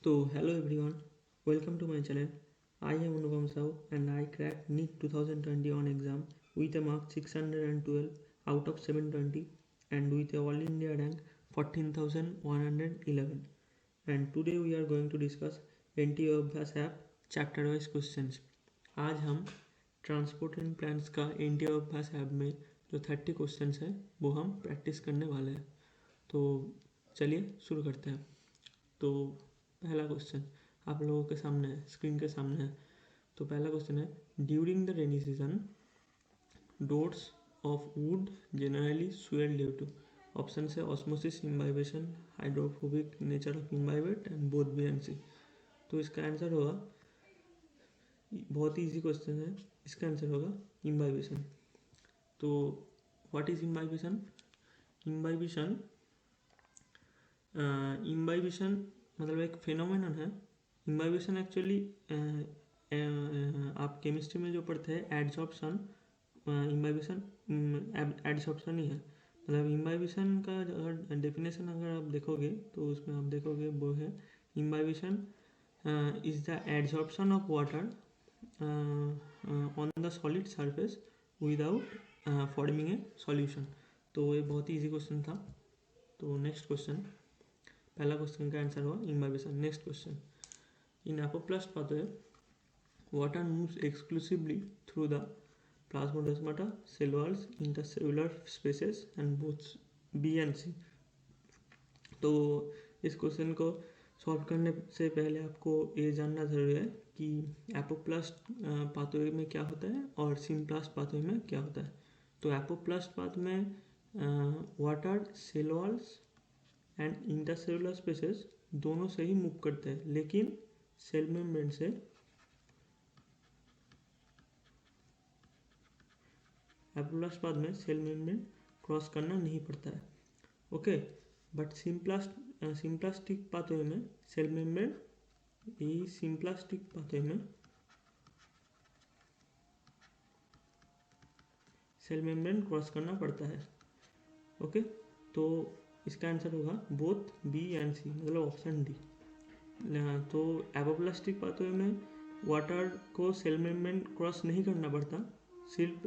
So, hello everyone, welcome to my channel. I am Anupam Sahu and I cracked NEET 2020 on exam with a mark 612 out of 720 and with a All India rank 14,111. And today we are going to discuss NTO Abhyas app chapter wise questions. आज हम transport and plans का NTO अभ्यास app में जो 30 questions है वो हम practice करने वाले हैं. तो चलिए शुरू करते हैं. तो पहला क्वेश्चन आप लोगों के सामने है, स्क्रीन के सामने है. तो पहला क्वेश्चन है, during the rainy season doors of wood generally swell due to. Option है osmosis, imbibition, hydrophobic nature of imbibate and both B and C. तो इसका आंसर होगा, बहुत ही इजी क्वेश्चन है, इसका आंसर होगा इम्बाइबेशन. तो व्हाट इज इम्बाइबेशन? इम्बाइबेशन मतलब एक फिनोमेनन है. इम्बाइबेशन एक्चुअली आप केमिस्ट्री में जो पढ़ते हैं एडजॉर्प्शन, इम्बाइबेशन एडजॉर्प्शन ही है. मतलब इम्बाइबेशन का अगर डेफिनेशन अगर आप देखोगे तो उसमें आप देखोगे वो है imbibition is the adsorption of water on the solid surface without forming a solution. तो ये बहुत ही इजी क्वेश्चन था. तो नेक्स्ट क्वेश्चन, पहला क्वेश्चन का आंसर हुआ imbibition. Next question, in apoplast pathway water moves exclusively through the plasmodesmata, cell walls, intercellular spaces and both B and C. तो इस क्वेश्चन को सॉल्व करने से पहले आपको ये जानना ज़रूरी है कि एपोप्लास्ट पाथवे में क्या होता है और सिम्प्लास्ट पाथवे में क्या होता है. तो एपोप्लास्ट पाथ में water, cell walls and intercellular spaces दोनों से ही मूव करते हैं, लेकिन सेल मेम्ब्रेन से एपोप्लास्ट पाथ में सेल मेम्ब्रेन क्रॉस करना नहीं पड़ता है. ओके, बट सिम्प्लास्टिक पाथवे में सेल मेम्ब्रेन, यही सिम्प्लास्टिक पाथवे में सेल मेम्ब्रेन क्रॉस करना पड़ता है. ओके, तो इसका आंसर होगा बोथ बी एंड सी, मतलब ऑप्शन डी. तो एपोप्लास्टिक पाथवे में वाटर को सेल मेम्ब्रेन क्रॉस नहीं करना पड़ता, सिर्फ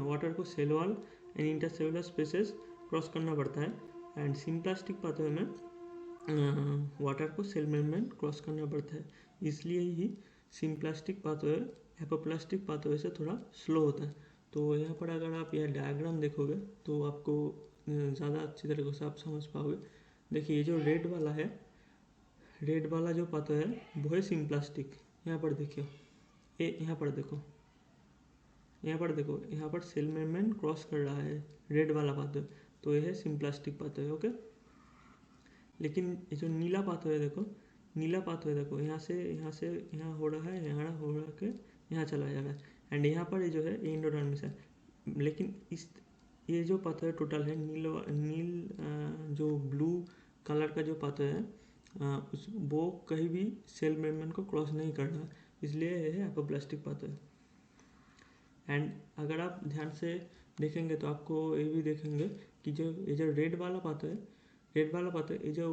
वाटर को cell wall and intercellular spaces cross करना पड़ता है. एंड सिम्प्लास्टिक पाथवे में वाटर को सेल मेम्ब्रेन क्रॉस करना पड़ता है. इसलिए ही सिम्प्लास्टिक पाथवे एपोप्लास्टिक पाथवे से थोड़ा स्लो होता है. तो यहाँ पर अगर आप यह डायग्राम देखोगे तो आपको ज़्यादा अच्छी तरीके से आप समझ पाओगे. देखिए, ये जो रेड वाला है, रेड वाला जो पाथवे है वो है सिम्प्लास्टिक. यहाँ पर देखिए, यहाँ पर देखो, यहाँ पर सेल मेम्ब्रेन क्रॉस कर रहा है रेड वाला पाथवे, तो ये है सिम्प्लास्टिक पाथवे. ओके, लेकिन ये जो नीला पाथवे देखो, यहाँ से यहाँ हो रहा है, यहाँ हो रहा के यहाँ चला जा रहा है. एंड यहाँ पर ये जो है एंडोडर्मिस है. लेकिन ये जो पाथवे टोटल है नील जो ब्लू कलर का जो पाथवे है वो कहीं भी सेल मेम्ब्रेन को क्रॉस नहीं कर रहा, इसलिए ये है एपोप्लास्टिक पाथवे. एंड अगर आप ध्यान से देखेंगे तो आपको ये भी देखेंगे कि ये जो रेड वाला पाथवे, ये जो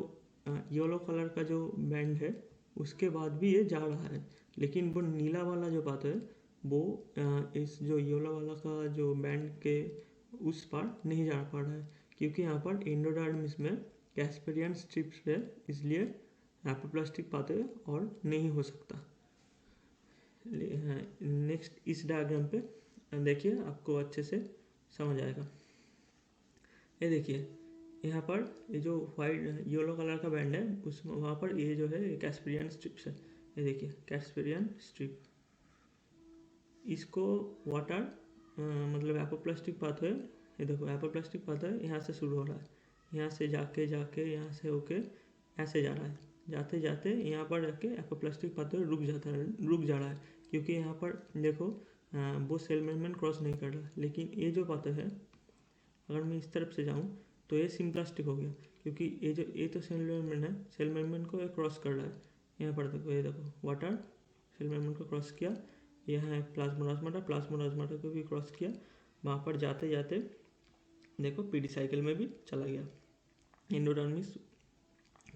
येलो कलर का जो बैंड है उसके बाद भी ये जा रहा है. लेकिन वो नीला वाला जो पाथवे है वो इस जो येलो वाला का जो बैंड के उस पार नहीं जा पा रहा है, क्योंकि यहाँ पर एंडोडर्मिस में कैस्पेरियन स्ट्रिप्स है, इसलिए एपोप्लास्टिक पाथवे और नहीं हो सकता. नेक्स्ट, इस डायग्राम पे देखिए, आपको अच्छे से समझ आएगा. ये देखिए, यहाँ पर ये जो वाइट येलो कलर का बैंड है उस वहाँ पर ये जो है कैस्पेरियन स्ट्रिप्स है. ये देखिए कैस्पेरियन स्ट्रिप, इसको वाटर मतलब एपोप्लास्टिक पाथवे, ये देखो एपोप्लास्टिक पाथवे यहाँ से शुरू हो रहा है, यहाँ से जाके यहाँ से होके ऐसे जा रहा है, जाते जाते यहाँ पर जाके एपोप्लास्टिक पाथवे रुक जा रहा है, क्योंकि यहाँ पर देखो वो सेल मेम्ब्रेन क्रॉस नहीं कर रहा. लेकिन ये जो पाथवे है, अगर मैं इस तरफ से जाऊँ तो ये सिम्प्लास्टिक हो गया, क्योंकि ये तो सेल मेम्ब्रेन है, सेल मेम्ब्रेन को ये क्रॉस कर रहा है. यहाँ पर देखो, ये देखो वाटर सेल मेम्ब्रेन को क्रॉस किया, यहाँ है प्लाज्मोडेस्माटा को भी क्रॉस किया, वहाँ पर जाते जाते देखो पेडिसाइकिल में भी चला गया, एंडोडर्मिस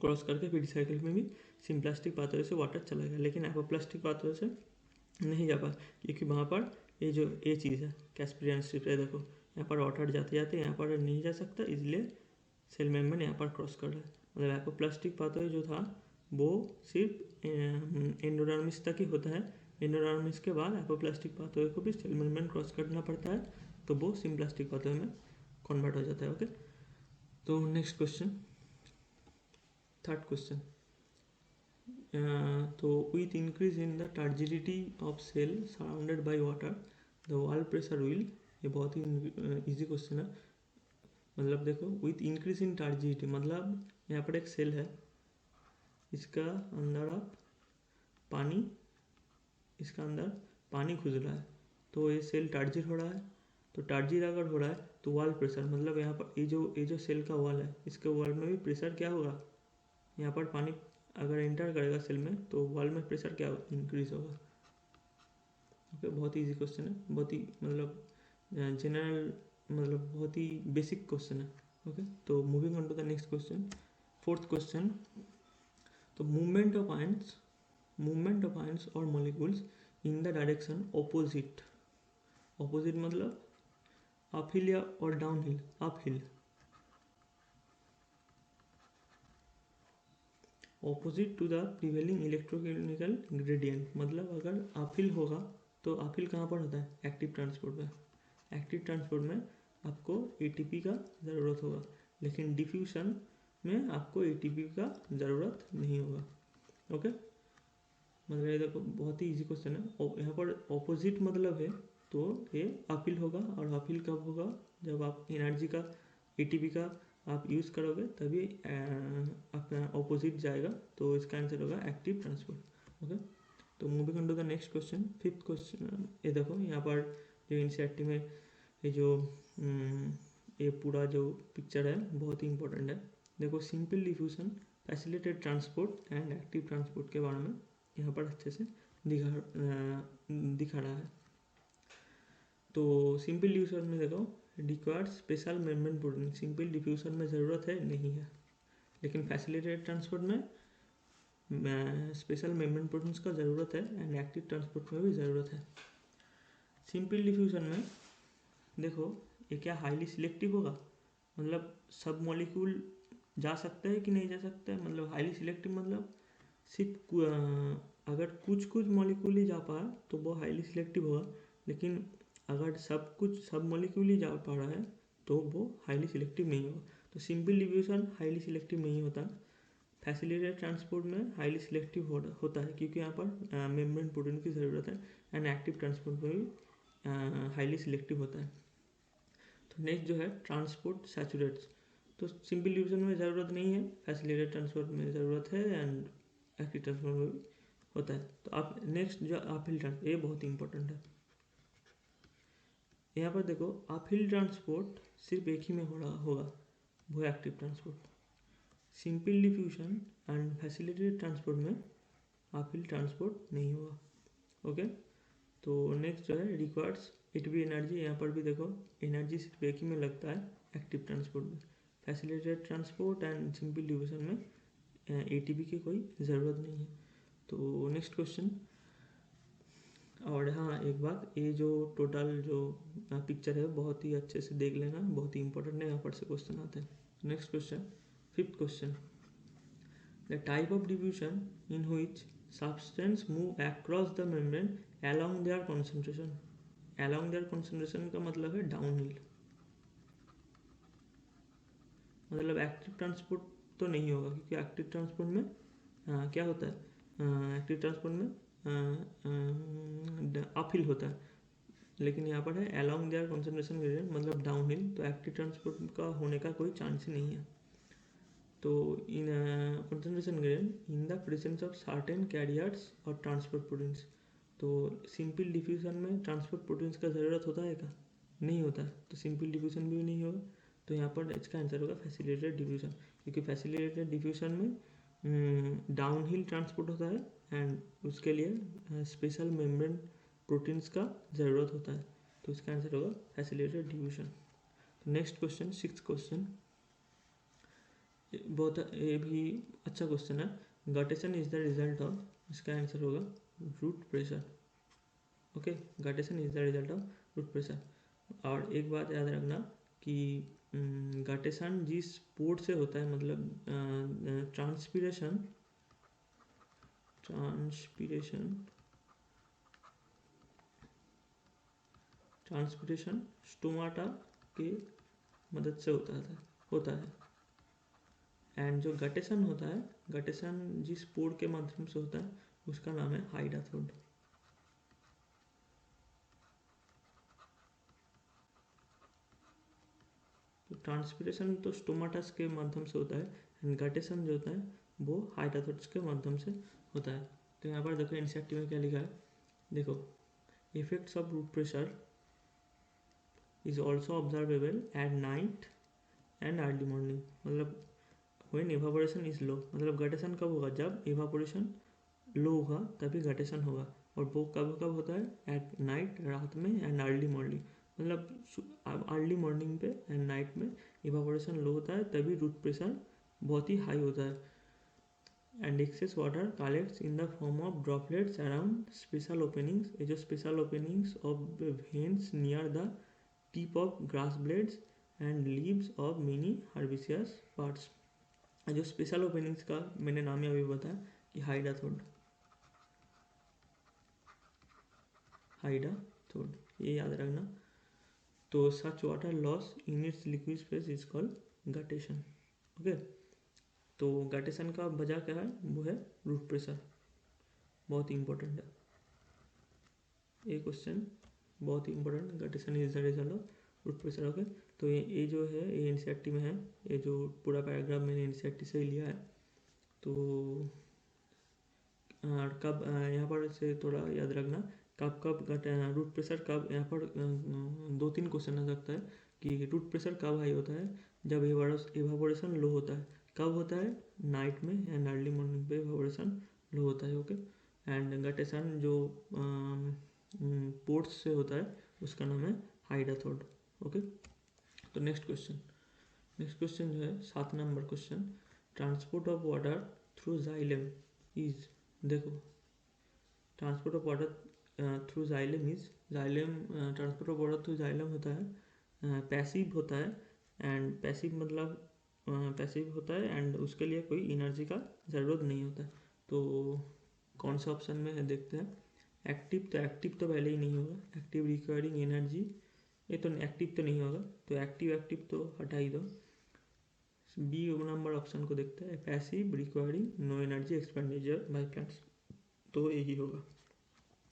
क्रॉस करके फिर रिसाइकल में भी सिम्प्लास्टिक पाथवे से वाटर चला गया, लेकिन एपोप्लास्टिक पाथवे से नहीं जा पाया क्योंकि वहाँ पर ये चीज़ है कैस्पिरियन स्ट्रिप है। देखो यहाँ पर वाटर जाते जाते यहाँ पर नहीं जा सकता, इसलिए सेल मेम्ब्रेन यहाँ पर क्रॉस कर रहा है। मतलब एपोप्लास्टिक पाथवे जो था वो सिर्फ एंडोडर्मिस तक ही होता है। एंडोडर्मिस के बाद एपोप्लास्टिक पाथवे को भी सेल मेम्ब्रेन क्रॉस करना पड़ता है, तो वो सिम्प्लास्टिक पाथवे में कन्वर्ट हो जाता है। ओके, तो नेक्स्ट क्वेश्चन, थर्ड क्वेश्चन। तो with increase in the turgidity of cell surrounded by water the wall pressure will, ये बहुत ही इजी क्वेश्चन है। मतलब देखो विथ इंक्रीज इन टर्जिडिटी मतलब यहाँ पर एक सेल है, इसका अंदर आप पानी, इसका अंदर पानी घुस रहा है, तो ये सेल टर्जिड हो रहा है। तो टर्जिड अगर हो रहा है तो वॉल प्रेशर मतलब यहाँ पर ये जो सेल का वॉल है, इसके वॉल में भी प्रेशर क्या होगा, यहाँ पर पानी अगर एंटर करेगा सेल में तो वॉल में प्रेशर क्या इंक्रीज होगा। ओके, बहुत ही इजी क्वेश्चन है, बहुत ही मतलब जनरल, मतलब बहुत ही बेसिक क्वेश्चन है। ओके, तो moving on to the next question, fourth question. तो मूवमेंट ऑफ आयंस और molecules in the direction opposite मतलब अपहिल या और downhill, uphill opposite to the prevailing electrochemical gradient. मतलब अगर अपहिल होगा तो अपहिल कहाँ पर होता है, एक्टिव ट्रांसपोर्ट में। एक्टिव ट्रांसपोर्ट में आपको एटीपी का ज़रूरत होगा, लेकिन डिफ्यूशन में आपको एटीपी का ज़रूरत नहीं होगा। ओके, मतलब ये देखो बहुत ही इजी क्वेश्चन है। यहाँ पर ऑपोजिट मतलब है तो ये अपहिल होगा, और अपहिल कब होगा, जब आप एनर्जी का एटीपी का आप यूज़ करोगे तभी अपना ऑपोजिट जाएगा, तो इसका आंसर होगा एक्टिव ट्रांसपोर्ट। ओके, तो moving on to the next question, fifth question. ये देखो यहाँ पर जो एनसीईआरटी में ये जो ये पूरा जो पिक्चर है बहुत ही इंपॉर्टेंट है। देखो simple diffusion, facilitated transport and active transport के बारे में यहाँ पर अच्छे से दिखा रहा है। तो सिंपल डिफ्यूजन में देखो required special membrane protein, simple diffusion में ज़रूरत है नहीं है, लेकिन फैसिलिटेटेड ट्रांसपोर्ट में स्पेशल मेम्ब्रेन प्रोटीन्स का ज़रूरत है, एंड एक्टिव ट्रांसपोर्ट में भी ज़रूरत है। सिंपल डिफ्यूजन में देखो ये क्या हाईली सिलेक्टिव होगा, मतलब सब मॉलिक्यूल जा सकता है कि नहीं जा सकता है। मतलब हाईली सिलेक्टिव मतलब सिर्फ अगर कुछ मॉलिक्यूल ही जा पाया तो वो हाईली सिलेक्टिव होगा, लेकिन अगर सब मॉलिक्यूल ही जा पा रहा है तो वो हाईली सिलेक्टिव नहीं होगा। तो सिंपल डिफ्यूजन हाईली सिलेक्टिव नहीं होता। फैसिलिटेटेड ट्रांसपोर्ट में हाईली सिलेक्टिव होता है क्योंकि यहाँ पर मेम्ब्रेन प्रोटीन की ज़रूरत है, एंड एक्टिव ट्रांसपोर्ट में भी हाईली सिलेक्टिव होता है। तो नेक्स्ट जो है ट्रांसपोर्ट सैचुरेट्स, तो सिंपल डिफ्यूजन में ज़रूरत नहीं है, फैसिलिटेटेड ट्रांसपोर्ट में ज़रूरत है, एंड एक्टिव ट्रांसपोर्ट में भी होता है। तो आप नेक्स्ट जो अपहिल ट्रांसपोर्ट, ये बहुत इंपॉर्टेंट है। यहाँ पर देखो अपहिल ट्रांसपोर्ट सिर्फ एक ही में होगा, वो active transport. Simple diffusion and facilitated transport में अपहिल ट्रांसपोर्ट नहीं होगा। ओके, तो नेक्स्ट जो है रिक्वायर्ड्स इट भी एनर्जी, यहाँ पर भी देखो एनर्जी सिर्फ एक ही में लगता है, एक्टिव ट्रांसपोर्ट में। Facilitated transport and simple diffusion में एटीपी की कोई ज़रूरत नहीं है। तो नेक्स्ट क्वेश्चन। और हाँ एक बात, ये जो टोटल जो पिक्चर है बहुत ही अच्छे से देख लेना, बहुत ही इंपॉर्टेंट है, यहाँ पर से क्वेश्चन आते हैं। Next question, fifth question. The type of diffusion in which substance move across the membrane along their concentration, along their concentration का मतलब है डाउनहिल। मतलब एक्टिव ट्रांसपोर्ट तो नहीं होगा क्योंकि एक्टिव ट्रांसपोर्ट में क्या होता है, एक्टिव ट्रांसपोर्ट में अपहिल होता है, लेकिन यहाँ पर है along their concentration gradient मतलब डाउनहिल, तो एक्टिव ट्रांसपोर्ट का होने का कोई चांस ही नहीं है। तो इन concentration gradient in the presence of certain carriers और ट्रांसपोर्ट प्रोटीन्स, तो सिंपल डिफ्यूजन में ट्रांसपोर्ट प्रोटीन्स का ज़रूरत होता है क्या, नहीं होता, तो सिंपल डिफ्यूजन भी नहीं होगा। तो यहाँ पर इसका आंसर होगा फैसिलिटेटेड डिफ्यूजन, क्योंकि फैसिलिटेटेड डिफ्यूजन में डाउनहिल ट्रांसपोर्ट होता है, एंड उसके लिए स्पेशल मेम्ब्रेन प्रोटीन्स का ज़रूरत होता है, तो इसका आंसर होगा फैसिलिटेटेड डिफ्यूजन। तो नेक्स्ट क्वेश्चन, सिक्स्थ क्वेश्चन। बहुत ये भी अच्छा क्वेश्चन है। Guttation is the result of, इसका आंसर होगा root pressure. Okay, guttation is the result of root pressure. और एक बात याद रखना कि गटेशन जिस पोर्ट से होता है, मतलब ट्रांसपीरेशन स्टोमाटा के मदद से होता है। एंड जो गटेशन होता है, गटेशन जिस पोर्ट के माध्यम से होता है उसका नाम है हाइडाथोड। तो ट्रांसपीरेशन तो स्टोमाटस के माध्यम से होता है, एंड गटेशन जो होता है वो हाइडाथोड्स के माध्यम से होता है। तो यहाँ पर देखो एनसीईआरटी में क्या लिखा है, देखो effects of root pressure is also observable at night and early morning. मतलब व्हेन इवापोरेशन इज लो, मतलब गटेशन कब होगा, जब इवापोरेशन लो होगा तभी गटेशन होगा। और वो कब कब होता है, एट नाइट, रात में, एंड अर्ली मॉर्निंग, मतलब अर्ली मॉर्निंग पे एंड नाइट में इवापोरेशन लो होता है, तभी रूट प्रेशर बहुत ही हाई होता है। And excess water collects in the form of droplets around special openings. ये जो special openings of veins near the tip of grass blades and leaves of many herbaceous parts. जो special openings का मैंने नाम ही अभी बताया कि हाइडाथोड, ये याद रखना। तो सच water loss in its liquid phase is called guttation. Okay, तो गटेशन का वजह क्या है, वो है रूट प्रेशर। बहुत ही इंपॉर्टेंट है ये क्वेश्चन, बहुत ही important. Guttation is the result of root pressure. Okay, तो ये जो है ये एनसीईआरटी में है, ये जो पूरा पैराग्राफ मैंने एनसीईआरटी से ही लिया है। तो कब यहाँ पर से थोड़ा याद रखना, कब कब रूट प्रेशर कब, यहाँ पर 2-3 क्वेश्चन आ सकता है कि रूट प्रेशर कब हाई होता है, जब इवापोरेशन लो होता है। कब होता है, नाइट में एंड अर्ली मॉर्निंग पे इवापोरेशन लो होता है। ओके, एंड गटेशन जो पोर्ट्स से होता है उसका नाम है हाइडाथोड। ओके, तो नेक्स्ट क्वेश्चन जो है 7 number question, transport of water through xylem is. देखो transport of water through xylem is, transport of water through xylem होता है, पैसिव होता है। एंड पैसिव मतलब पैसिव होता है एंड उसके लिए कोई एनर्जी का ज़रूरत नहीं होता है। तो कौन सा ऑप्शन में है देखते हैं। एक्टिव तो पहले ही नहीं होगा, एक्टिव रिक्वायरिंग एनर्जी, ये तो एक्टिव तो नहीं होगा, तो एक्टिव तो हटा ही दो। बी नंबर ऑप्शन को देखते हैं, passive requiring no energy expenditure by plants, तो यही होगा।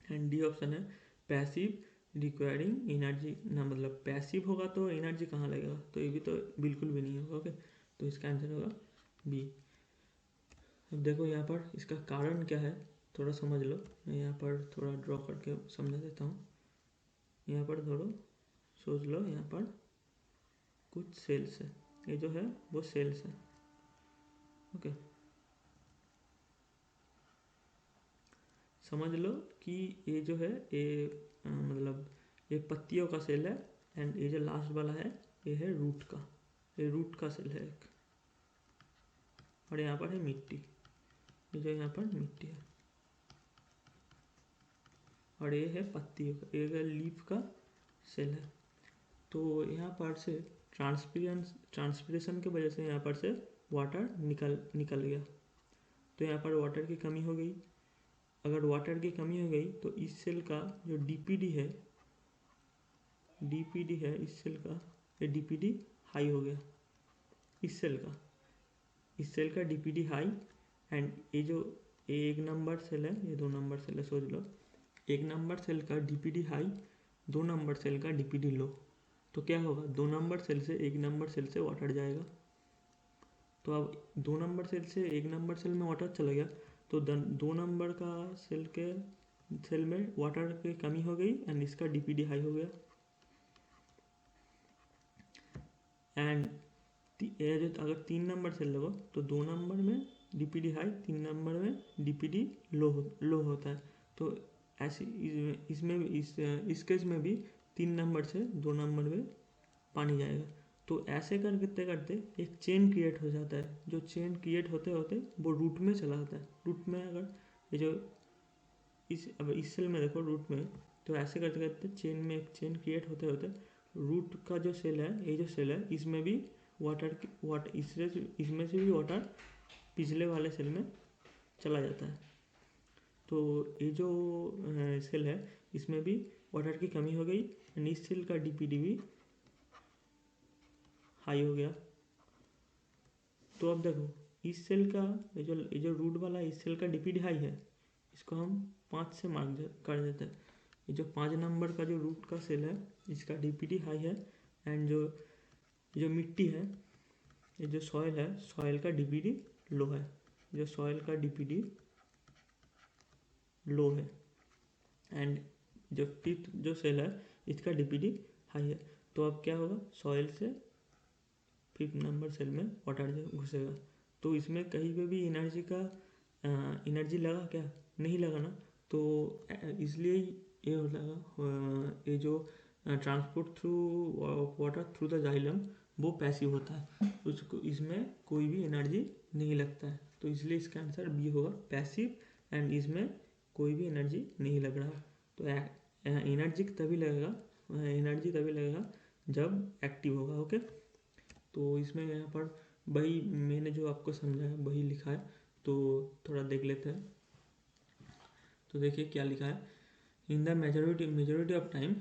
एंड डी ऑप्शन है पैसिव रिक्वायरिंग एनर्जी ना, मतलब पैसिव होगा तो एनर्जी कहाँ लगेगा, तो ये भी तो बिल्कुल भी नहीं होगा। ओके, तो इसका आंसर होगा बी। अब देखो यहाँ पर इसका कारण क्या है थोड़ा समझ लो, मैं यहाँ पर थोड़ा ड्रॉ करके समझा देता हूँ। यहाँ पर थोड़ा सोच लो, यहाँ पर कुछ सेल्स है, ये जो है वो सेल्स है। ओके, समझ लो कि ये जो है ये मतलब ये पत्तियों का सेल है, एंड ये जो लास्ट वाला है ये है रूट का, ये रूट का सेल है एक। और यहाँ पर है मिट्टी, ये जो यहाँ पर मिट्टी है, और ये है पत्तियों का, ये है लीफ का सेल है। तो यहाँ पर से ट्रांसपिरेशन की वजह से यहाँ पर से वाटर निकल गया, तो यहाँ पर वाटर की कमी हो गई। अगर वाटर की कमी हो गई तो इस सेल का जो डीपीडी है इस सेल का, ये डीपीडी हाई हो गया इस सेल का डीपीडी हाई। एंड ये जो 1 नंबर सेल है, ये 2 नंबर सेल है, सोच लो 1 नंबर सेल का डीपीडी हाई, 2 नंबर सेल का डीपीडी लो, तो क्या होगा, 2 नंबर सेल से 1 नंबर सेल से वाटर जाएगा। तो अब 2 नंबर सेल से 1 नंबर सेल में वाटर चला गया, तो 2 नंबर का सेल में वाटर की कमी हो गई, एंड इसका डीपीडी हाई हो गया। एंड अगर 3 नंबर सेल लगो तो 2 नंबर में डीपीडी हाई, 3 नंबर में डीपीडी लो होता है। तो ऐसे इसमें इस केस में भी 3 नंबर से 2 नंबर में पानी जाएगा। तो ऐसे करते करते एक चेन क्रिएट हो जाता है, जो चेन क्रिएट होते होते वो रूट में चला जाता है। रूट में अगर ये जो अब इस सेल में देखो रूट में, तो ऐसे करते करते चेन में एक चेन क्रिएट होते होते रूट का जो सेल है, ये जो सेल है, इसमें भी वाटर इसमें से भी वाटर पिछले वाले सेल में चला जाता है। तो ये जो सेल है इसमें भी वाटर की कमी हो गई एंड इस सेल का डीपीडी भी हाई हो गया। तो अब देखो इस सेल का ये जो रूट वाला इस सेल का डीपीडी हाई है, इसको हम 5 से मार्क कर देते हैं। ये जो 5 नंबर का जो रूट का सेल है इसका डीपीडी हाई है एंड जो मिट्टी है, ये जो सॉइल है, सॉइल का डीपीडी लो है। जो सॉइल का डीपीडी लो है एंड जो फिफ्थ जो सेल है इसका डीपीडी हाई है। तो अब क्या होगा, सॉइल से 5th नंबर सेल में वाटर घुसेगा। तो इसमें कहीं पे भी एनर्जी लगा क्या, नहीं लगा ना। तो इसलिए ये लगा, ये जो transport through water through the xylem वो पैसिव होता है, उसको इसमें कोई भी एनर्जी नहीं लगता है। तो इसलिए इसका आंसर बी होगा, पैसिव, एंड इसमें कोई भी एनर्जी नहीं लग रहा। तो एनर्जी तभी लगेगा जब एक्टिव होगा। ओके, तो इसमें यहाँ पर वही मैंने जो आपको समझाया वही लिखा है, तो थोड़ा देख लेते हैं। तो देखिए क्या लिखा है, in the majority of time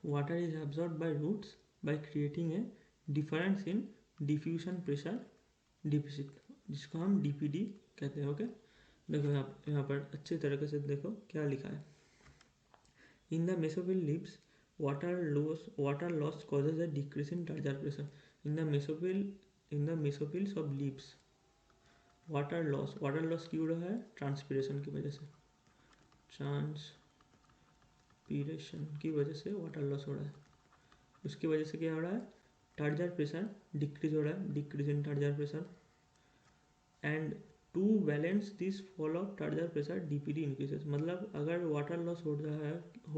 water is absorb by roots by creating a difference in diffusion pressure deficit, जिसको हम डीपीडी कहते हैं। ओके, देखो यहाँ पर अच्छे तरीके से देखो क्या लिखा है। In the mesophyll leaves water loss causes a decrease in turgor pressure. In the mesophils of leaves water loss क्यों हो रहा है, ट्रांसपिरेशन की वजह से, वाटर लॉस हो रहा है। उसकी वजह से क्या हो रहा है, टर्जर प्रेशर डिक्रीज हो रहा है, decrease in turgor pressure. And to balance this fall of turgor pressure DPD increases, मतलब अगर वाटर लॉस हो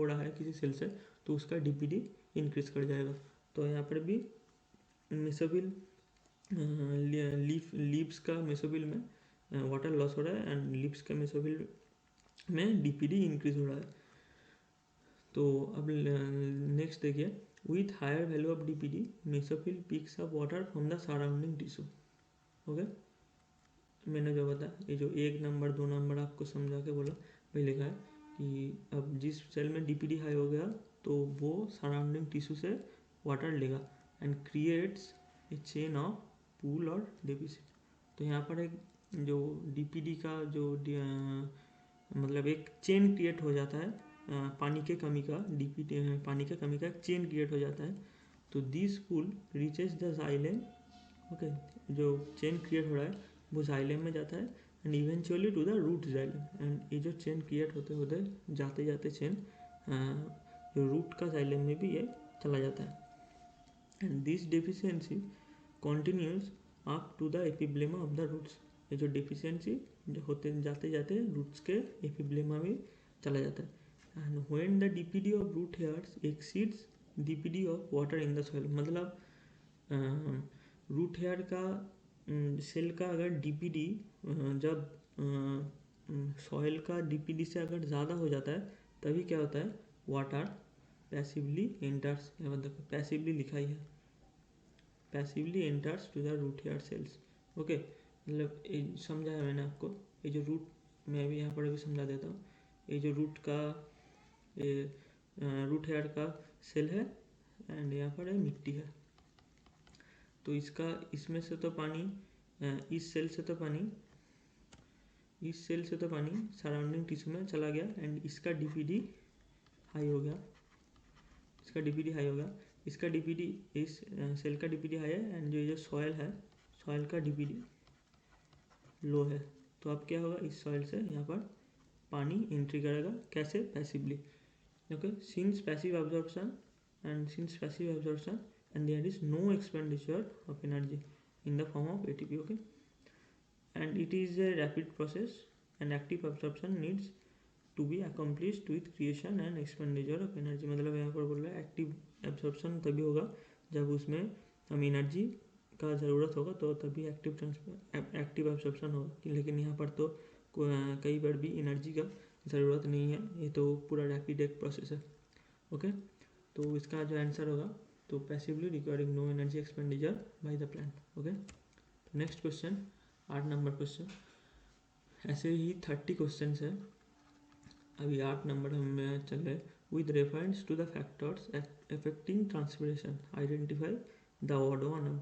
रहा है किसी सेल से तो उसका डीपीडी इंक्रीज कर जाएगा। तो यहाँ पर भी मेसोफिल लीव्स का मेसोफिल में वाटर लॉस हो रहा है एंड लीव्स का मेसोफिल में डीपीडी इंक्रीज हो रहा है। तो अब नेक्स्ट देखिए, with higher value of DPD mesophyll picks up water from the surrounding tissue. Okay, मैंने जो बताया, ये जो 1 नंबर 2 नंबर आपको समझा के बोला वही लिखा है कि अब जिस सेल में डीपीडी हाई हो गया तो वो सराउंडिंग टिश्यू से वाटर लेगा and creates a chain of pool और डेफिसिट। तो यहाँ पर एक जो डीपीडी का जो मतलब एक चेन क्रिएट हो जाता है, पानी के कमी का एक चेन क्रिएट हो जाता है। तो this pull reaches the xylem. Okay, जो चेन क्रिएट हो रहा है वो जाइलम में जाता है and eventually to the root xylem. And ये जो चेन क्रिएट होते होते जाते जाते चेन जो रूट का जाइलम में भी ये चला जाता है। And this deficiency continues up to the epiblema of the roots. ये जो डेफिशिएंसी जो होते जाते जाते रूट्स के एपिब्लेमा में चला जाता है। And when the DPD of root hairs exceeds DPD of water in the soil, मतलब रूट हेयर का सेल का अगर डीपीडी जब सॉइल का डीपीडी से अगर ज़्यादा हो जाता है तभी क्या होता है, वाटर पैसिवली एंटर्स। देखो पैसिवली लिखा ही है, passively enters to the root hair cells. Okay, मतलब समझाया मैंने आपको। ये जो रूट, मैं अभी यहाँ पर भी समझा देता हूँ। ये जो रूट हेयर का सेल है एंड यहाँ पर मिट्टी है। तो इसमें से तो पानी, इस सेल से तो पानी सराउंडिंग टिश्यू में चला गया एंड इसका डीपीडी हाई हो गया। इसका डीपीडी इस सेल का डीपीडी हाई है एंड जो सॉइल है, सॉइल का डीपीडी लो है। तो अब क्या होगा, इस सॉइल से यहाँ पर पानी एंट्री करेगा, कैसे, passively. Okay, since passive absorption and there is no expenditure of energy in the form of ATP. Okay, and it is a rapid process and active absorption needs to be accomplished with creation and expenditure of energy। मतलब यहाँ पर बोल रहा है active absorption तभी होगा जब उसमें हम एनर्जी का ज़रूरत होगा तो तभी एक्टिव एब्जॉर्प्शन होगा, लेकिन यहाँ पर तो कई बार भी एनर्जी का ज़रूरत नहीं है, ये तो पूरा रैपिड एक प्रोसेस है। ओके, तो इसका जो आंसर होगा तो passively requiring no energy expenditure by the plant. Okay, next question 8 number question. ऐसे ही 30 क्वेश्चन है, अभी 8 नंबर हम चल रहे। With reference to the factors affecting transpiration identify the odd one.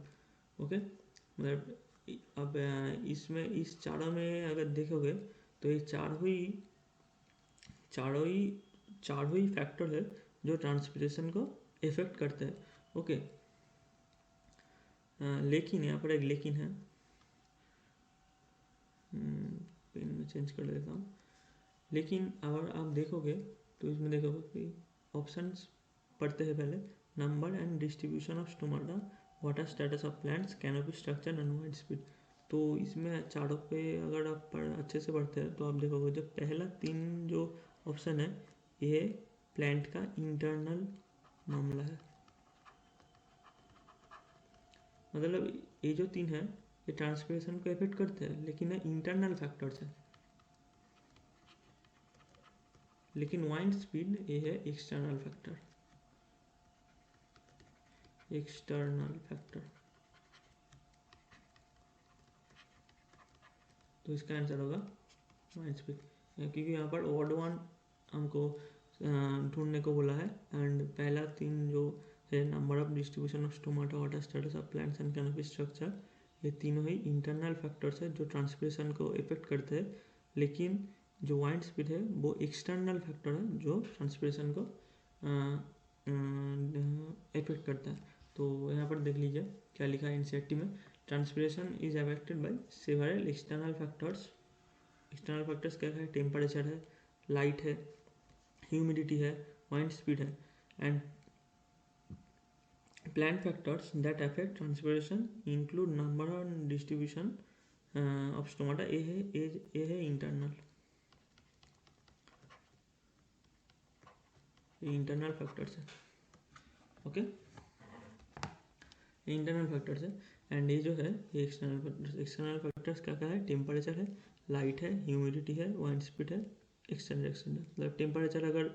Okay, मतलब अब इसमें इस चारों में अगर देखोगे तो ये चारों ही फैक्टर है जो ट्रांसपिरेशन को इफेक्ट करते हैं। ओके, लेकिन यहाँ पर एक लेकिन है, पेन में चेंज कर देता हूँ। लेकिन अगर आप देखोगे तो इसमें देखोगे कि ऑप्शंस पढ़ते हैं पहले, number and distribution of stomata, water status of plants, canopy structure and wide speed. तो इसमें चारों पे अगर आप अच्छे से पढ़ते हैं तो आप देखोगे जो पहला 3 जो ऑप्शन है ये प्लांट का इंटरनल मामला है, मतलब ये जो 3 है ये ट्रांसपिरेशन को इफेक्ट करते हैं लेकिन ये इंटरनल फैक्टर्स है। लेकिन वाइंड स्पीड ये है एक्सटर्नल फैक्टर, तो इसका आंसर होगा वाइंड स्पीड, क्योंकि यहाँ पर ऑड वन हमको ढूंढने को बोला है। एंड पहला 3 जो है number of distribution of stomata, water status of plants and canopy structure, ये तीनों ही इंटरनल फैक्टर्स है जो ट्रांसपिरेशन को इफेक्ट करते हैं। लेकिन जो वाइंड स्पीड है वो एक्सटर्नल फैक्टर है जो ट्रांसपिरेशन को इफेक्ट करता है। तो यहाँ पर देख लीजिए क्या लिखा है एनसीईआरटी में, transpiration is affected by several external factors. External factors क्या है, टेम्परेचर है, लाइट है, ह्यूमिडिटी है, वाइंड स्पीड है, and plant factors that affect transpiration include number and distribution of stomata। ये है इंटरनल, ये इंटरनल फैक्टर्स है। ओके, ये इंटरनल फैक्टर्स है एंड ये जो है ये एक्सटर्नल फैक्टर्स। एक्सटर्नल फैक्टर्स क्या क्या है, टेम्परेचर है, लाइट है, ह्यूमिडिटी है, वाइंड स्पीड है, एक्सटेंड मतलब टेम्परेचर अगर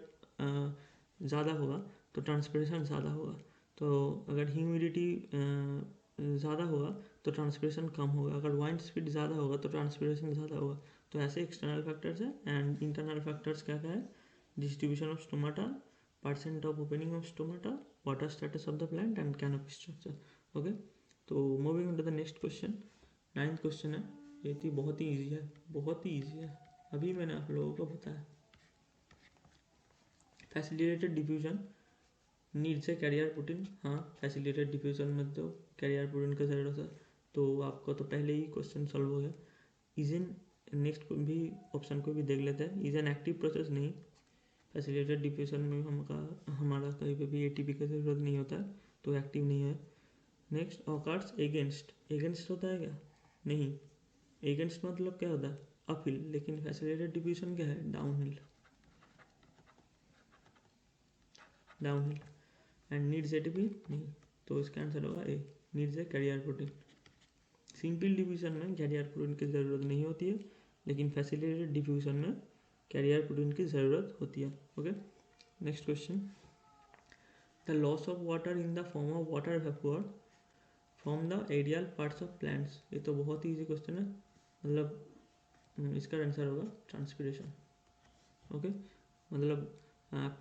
ज़्यादा होगा तो ट्रांसपिरेशन ज़्यादा होगा, तो अगर ह्यूमिडिटी ज़्यादा होगा तो ट्रांसपिरेशन कम होगा, अगर वाइंड स्पीड ज़्यादा होगा तो ट्रांसपिरेशन ज़्यादा होगा। तो ऐसे एक्सटर्नल फैक्टर्स है। एंड इंटरनल फैक्टर्स क्या क्या है, distribution of stomata, percent of opening of stomata, water status of the plant and canopy structure. Okay, तो moving on to the next question, 9th question है। ये थी बहुत ही ईजी है, बहुत ही ईजी है, अभी मैंने आप लोगों को बताया। Facilitated diffusion needs a carrier protein. हाँ, फैसिलिटेटेड डिफ्यूजन में तो कैरियर प्रोटीन का ज़रूरत है, तो आपको तो पहले ही क्वेश्चन सॉल्व हो गया। इज इन, नेक्स्ट भी ऑप्शन को भी देख लेते हैं, इज एन एक्टिव प्रोसेस नहीं, फैसिलिटेटेड डिफ्यूजन में हमारा कहीं पे भी एटीपी का ज़रूरत नहीं होता है, तो एक्टिव नहीं है। नेक्स्ट ऑकर्स एगेंस्ट, एगेंस्ट होता है क्या, नहीं, एगेंस्ट मतलब क्या होता है, अपहिल, लेकिन फैसिलिटेटेड डिफ्यूजन क्या है, downhill, downhill. And needs ATP नहीं, तो इसका आंसर होगा A, needs a carrier protein. Simple diffusion में कैरियर प्रोटीन की ज़रूरत नहीं होती है, लेकिन फैसिलिटेटेड डिफ्यूजन में कैरियर प्रोटीन की ज़रूरत होती है। Okay, next question, the loss of water in the form of water vapour from the aerial parts of plants. ये तो बहुत ही ईजी क्वेश्चन है, मतलब इसका आंसर होगा ट्रांसपिरेशन। ओके, मतलब आप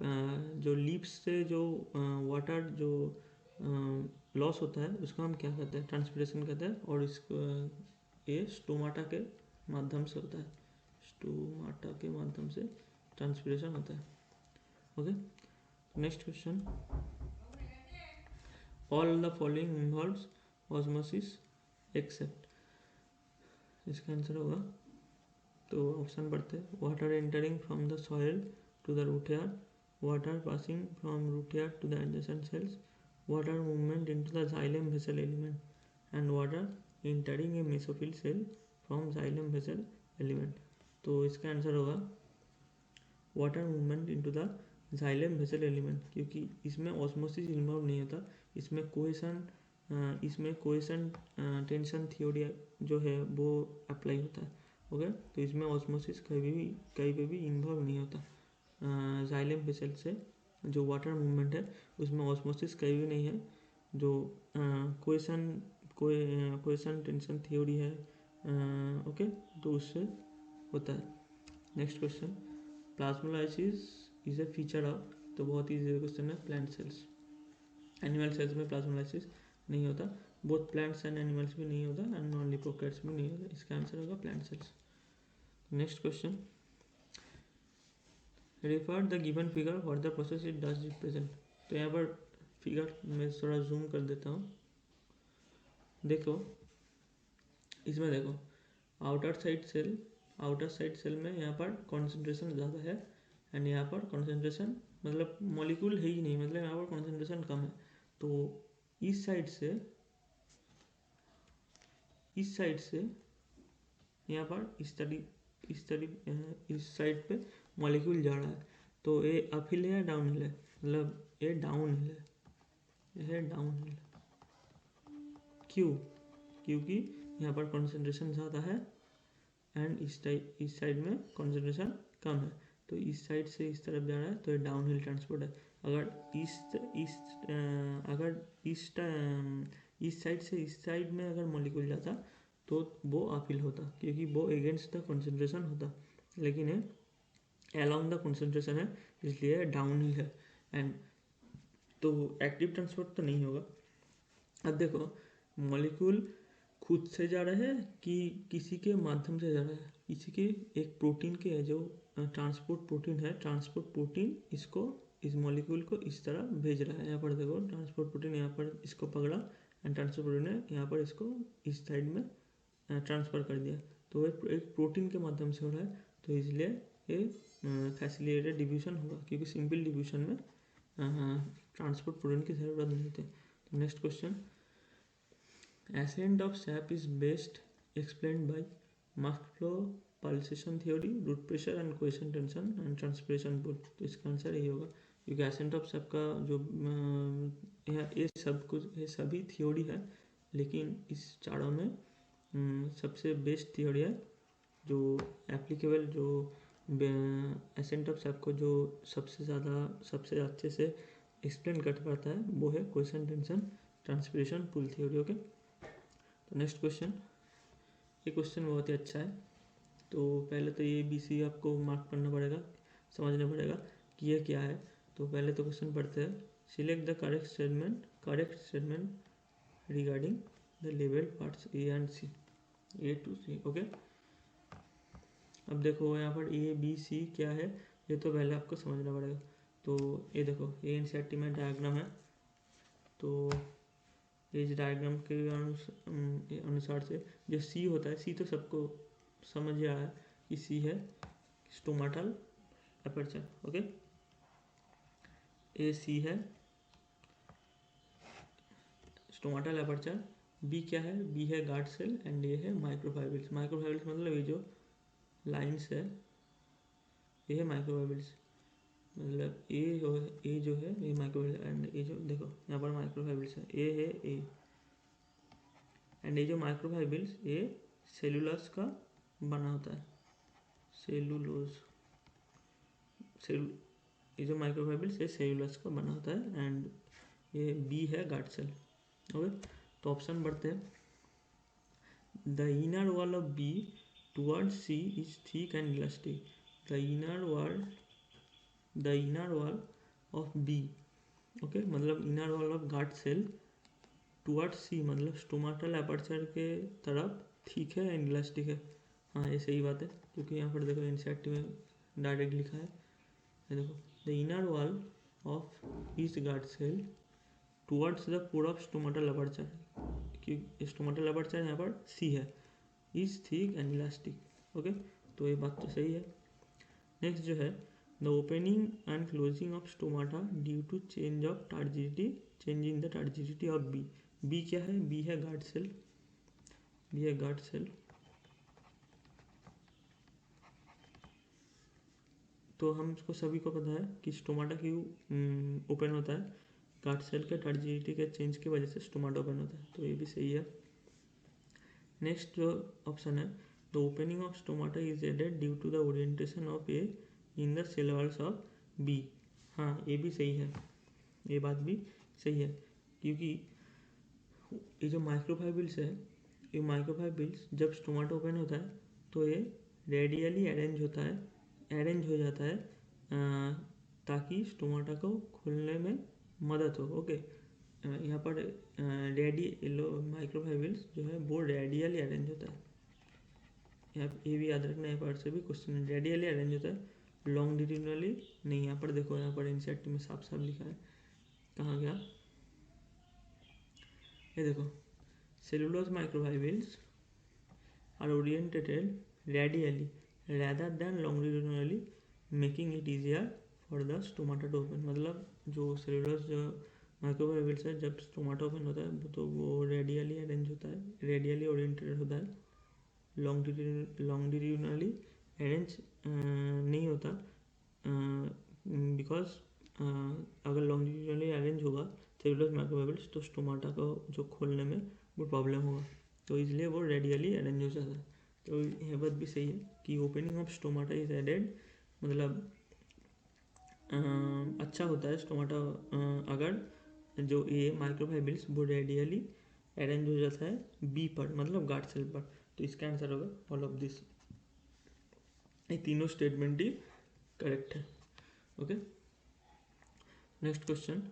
जो लीव्स से जो वाटर जो लॉस होता है उसको हम क्या कहते हैं, ट्रांसपिरेशन कहते हैं, और इसको ये स्टोमाटा के माध्यम से होता है, स्टोमाटा के माध्यम से ट्रांसपिरेशन होता है। Okay, next question, all the following involves osmosis except, इसका आंसर होगा, तो ऑप्शन पढ़ते हैं, water entering from the soil to the root hair, water passing from root hair to the adjacent cells, water movement into the xylem vessel element, and water entering a mesophyll cell from xylem vessel element। तो इसका answer होगा water movement into the xylem vessel element, क्योंकि इसमें osmosis involve नहीं होता, इसमें cohesion इसमें कोएशन tension theory जो है वो अप्लाई होता है। ओके, तो इसमें ऑस्मोसिस कहीं पे भी इन्वॉल्व नहीं होता। जाइलम वेसल से जो वाटर मूवमेंट है उसमें ऑस्मोसिस कहीं भी नहीं है। जो कोएशन टेंशन थ्योरी है, ओके, तो उससे होता है। Next question, plasmolysis is a feature of, तो बहुत ईजी क्वेश्चन है, प्लांट सेल्स। एनिमल सेल्स में प्लाज्मोलाइसिस नहीं होता, बोथ प्लांट्स एंड एनिमल्स भी नहीं होता, एंड नॉन लिपोकैट्स भी नहीं होता। इसका आंसर होगा plant cells. Next question, refer the given figure for the process it does represent. तो यहाँ पर फिगर मैं थोड़ा जूम कर देता हूँ। देखो इसमें देखो, आउटर साइड सेल में यहाँ पर कॉन्सेंट्रेशन ज़्यादा है, एंड यहाँ पर कॉन्सेंट्रेशन मतलब मॉलिक्यूल है ही नहीं, मतलब यहाँ पर कॉन्सेंट्रेशन कम है। तो इस साइड से यहाँ पर इस साइड पे मॉलिक्यूल जा रहा है। तो ये अपहिल है या डाउनहिल है, मतलब ये डाउनहिल है। क्यों? क्योंकि यहाँ पर कॉन्सेंट्रेशन ज़्यादा है एंड इस साइड में कॉन्सेंट्रेशन कम है। तो इस साइड से इस तरफ जा रहा है तो ये डाउनहिल ट्रांसपोर्ट है। अगर इस साइड से इस साइड में अगर मॉलिक्यूल जाता तो वो अपहिल होता, क्योंकि वो अगेंस्ट द कॉन्सेंट्रेशन होता। लेकिन ये अलोंग द कॉन्सेंट्रेशन है, इसलिए डाउनहिल है। एंड तो एक्टिव ट्रांसपोर्ट तो नहीं होगा। अब देखो, मॉलिक्यूल खुद से जा रहा है कि किसी के माध्यम से जा रहा है। किसी के एक प्रोटीन के जो ट्रांसपोर्ट प्रोटीन है, ट्रांसपोर्ट प्रोटीन इस मॉलिक्यूल को इस तरह भेज रहा है। यहाँ पर देखो, ट्रांसपोर्ट प्रोटीन यहाँ पर इसको पकड़ा एंड ट्रांसपोर्ट प्रोटीन ने यहाँ पर इसको इस साइड में ट्रांसफ़र कर दिया। तो एक प्रोटीन के माध्यम से हो रहा है, तो इसलिए ये फैसिलिटेटेड डिफ्यूजन होगा, क्योंकि सिंपल डिफ्यूजन में ट्रांसपोर्ट प्रोटीन की ज़रूरत नहीं होती। तो next question, ascent of sap is best explained by mass flow, pulsation theory, root pressure and quiescent tension and transpiration pull। तो इसका आंसर यही होगा, क्योंकि ascent of sap का जो ये सभी थियोरी है, लेकिन इस चारों में सबसे बेस्ट थियोरी है जो एप्लीकेबल, जो ascent of sap को जो सबसे अच्छे से एक्सप्लेन कर पाता है, वो है question tension transpiration pull theory. Okay, तो नेक्स्ट क्वेश्चन, ये क्वेश्चन बहुत ही अच्छा है। तो पहले तो ये BC आपको मार्क करना पड़ेगा, समझना पड़ेगा कि ये क्या है। तो पहले तो क्वेश्चन पढ़ते हैं, select the correct statement regarding the level parts A and C, A to C। Okay, अब देखो यहाँ पर ABC क्या है, ये तो पहले आपको समझना पड़ेगा। तो ये देखो, ये एनसीईआरटी में डायग्राम है। तो इस डायग्राम के अनुसार से जो C होता है, C तो सबको समझ आ रहा है कि C है स्टोमाटल एपर्चर। ओके, ये C है स्टोमाटल एपर्चर। B क्या है? B है गार्ड सेल एंड ये है माइक्रोफाइब्रिल्स। माइक्रोफाइब्रिल्स मतलब ये जो लाइंस है, ये है माइक्रोफाइब्रिल्स। मतलब ए जो है ये माइक्रोफाइब्रिल्स, एंड ये जो देखो यहाँ पर माइक्रोफाइब्रिल्स है, ए है ए। एंड ये जो माइक्रोफाइब्रिल्स ये सेलुलोज का बना होता है, ये जो माइक्रोफाइब्रिल्स ये सेलुलोज का बना होता है। एंड ये बी है गार्ड सेल। ओके, तो ऑप्शन बढ़ते हैं। The inner wall of B towards C is thick and elastic. The inner wall of B, okay, मतलब inner wall of guard cell towards C मतलब स्टोमाटल एपर्चर के तरफ ठीक है एंड इलास्टिक है। हाँ, ये सही बात है, क्योंकि यहाँ पर देखो एनसीईआरटी में डायरेक्ट लिखा है। देखो, the inner wall of each guard cell towards the pore of stomatal aperture, कि स्टोमाटल एपर्चर यहाँ पर सी है, is thick and elastic. Okay, तो ये बात तो सही है। नेक्स्ट जो है, the opening and closing of stomata due to change in the turgidity of B. B क्या है? बी है गार्ड सेल। तो हमको सभी को पता है कि स्टोमाटा क्यों ओपन होता है, गार्ड सेल के टर्जिडिटी के चेंज की वजह से स्टोमाटा ओपन होता है, तो ये भी सही है। नेक्स्ट जो ऑप्शन है, the opening of stomata is aided due to the orientation of A in the cell walls of B. हाँ, ये भी सही है, ये बात भी सही है, क्योंकि ये जो माइक्रोफाइब्रिल्स है, ये माइक्रोफाइब्रिल्स जब स्टोमाटा ओपन होता है तो ये रेडियली अरेंज होता है, अरेंज हो जाता है ताकि स्टोमाटा को खोलने में मदद हो। ओके, यहाँ पर माइक्रोफाइब्रिल्स जो है वो रेडियली अरेंज होता है। यहाँ ये भी याद रखना, यहाँ पर से भी क्वेश्चन रेडियली अरेंज होता है, लॉन्गिट्यूडिनली नहीं। यहाँ पर देखो, यहाँ पर एनसीईआरटी में साफ साफ लिखा है, कहाँ गया, ये देखो, cellulose microfibrils are orientated radially rather than longitudinally making it easier for the stomata to open। मतलब जो सेलुलोज जो माइक्रोफाइब्रिल्स है, जब स्टोमाटा ओपन होता है तो वो रेडियली अरेंज होता है, रेडियली ओरिएंटेड होता है, लॉन्गिट्यूडिनली अरेंज नहीं होता, बिकॉज अगर लॉन्गिट्यूडिनली अरेंज होगा सेलुलोज माइक्रोफाइब्रिल्स तो स्टोमाटा को जो खोलने में वो प्रॉब्लम होगा, तो इसलिए वो रेडियली अरेंज हो जाता है। तो यह बात भी सही है कि opening of stomata is aided, मतलब अच्छा होता है स्टोमाटा अगर जो ये माइक्रोफाइब्रिल्स वो रेडियली अरेंज हो जाता है बी पर, मतलब गार्ड सेल पर। तो इसका आंसर होगा ऑल ऑफ दिस, ये तीनों स्टेटमेंट ही करेक्ट है। ओके, नेक्स्ट क्वेश्चन,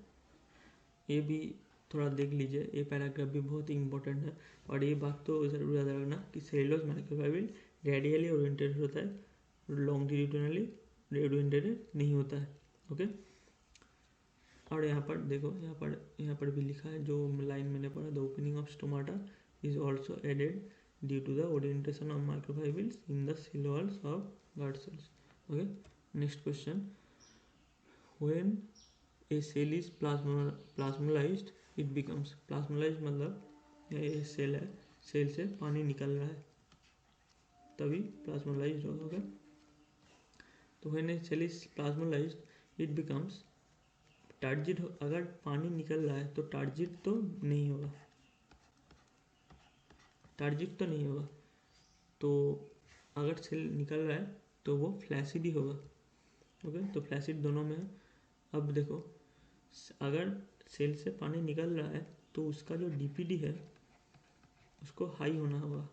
ये भी थोड़ा देख लीजिए, ये पैराग्राफ भी बहुत ही इंपॉर्टेंट है, और ये बात तो ज़रूर याद रखना कि सेलुलोज माइक्रोफाइब्रिल रेडियली ओरिएंटेड होता है, लॉन्गिट्यूडिनली ओरिएंटेड नहीं होता है। ओके, और यहाँ पर देखो, यहाँ पर भी लिखा है जो लाइन मैंने पढ़ा, the opening of stomata is also aided due to the orientation of microfibrils in the cell walls of guard cells. Okay, next question, when a cell is plasmolysed it becomes, plasmolysed मतलब ये cell है, cell से पानी निकल रहा है तभी plasmolysed होगा। तो when a cell is plasmolysed it becomes turgid. अगर पानी निकल रहा है तो टार्जिड तो नहीं होगा, टार्जिड तो नहीं होगा, तो अगर सेल निकल रहा है तो वो फ्लैसिड ही होगा। ओके, तो फ्लैसिड दोनों में है। अब देखो, अगर सेल से पानी निकल रहा है तो उसका जो डीपीडी है उसको हाई होना होगा,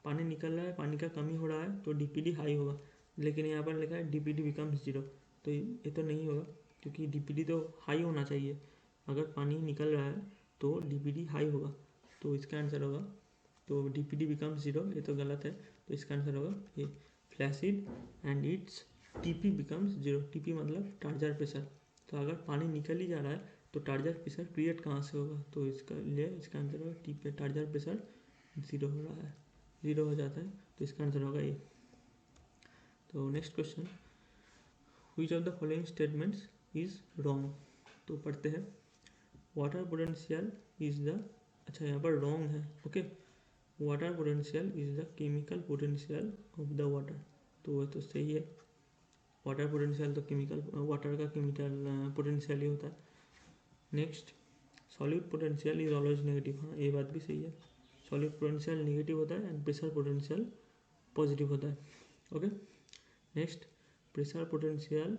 पानी निकल रहा है, पानी का कमी हो रहा है तो डीपीडी हाई होगा, लेकिन यहाँ पर लिखा है डीपीडी बिकम्स 0, तो ये तो नहीं होगा, क्योंकि डीपीडी तो हाई होना चाहिए, अगर पानी निकल रहा है तो डीपीडी हाई होगा, तो इसका आंसर होगा, तो डीपीडी बिकम्स 0, ये तो गलत है, तो इसका आंसर होगा ये flaccid and it's TP becomes 0। TP मतलब टार्जर प्रेशर, तो अगर पानी निकल ही जा रहा है तो टार्जर प्रेशर क्रिएट कहाँ से होगा, तो इसका लिए इसका आंसर होगा टीपी, टार्जर प्रेशर 0 हो रहा है, 0 हो जाता है, तो इसका आंसर होगा ये। तो next question, which of the following statements is wrong. तो पढ़ते हैं, वाटर पोटेंशियल इज द, अच्छा यहाँ पर रॉन्ग है। Okay, water potential is the chemical potential of the water, तो वो तो सही है, वाटर पोटेंशियल तो केमिकल, वाटर का केमिकल पोटेंशियल ही होता है। Next, solute potential is always negative, हाँ ये बात भी सही है, सॉल्यूट पोटेंशियल नेगेटिव होता है एंड प्रेशर पोटेंशियल पॉजिटिव होता है। Okay, next, pressure potential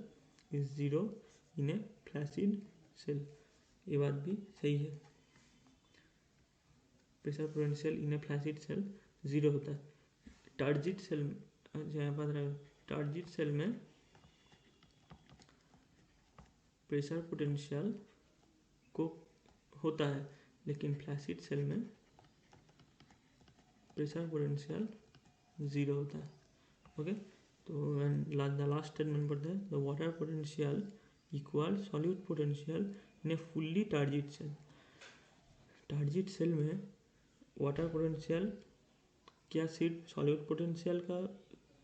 is 0 in a flaccid cell, ये बात भी सही है, pressure potential in a flaccid cell 0 होता है। टार्जिड सेल, यहाँ पर टार्जिड सेल में प्रेशर पोटेंशियल को होता है, लेकिन फ्लैसिड सेल में प्रेशर पोटेंशियल 0 होता है। ओके, तो द लास्ट स्टेटमेंट पढ़ते हैं, the water potential equal solute potential in a fully turgid cell. Turgid cell में वाटर पोटेंशियल क्या सिर्फ सॉल्यूट पोटेंशियल का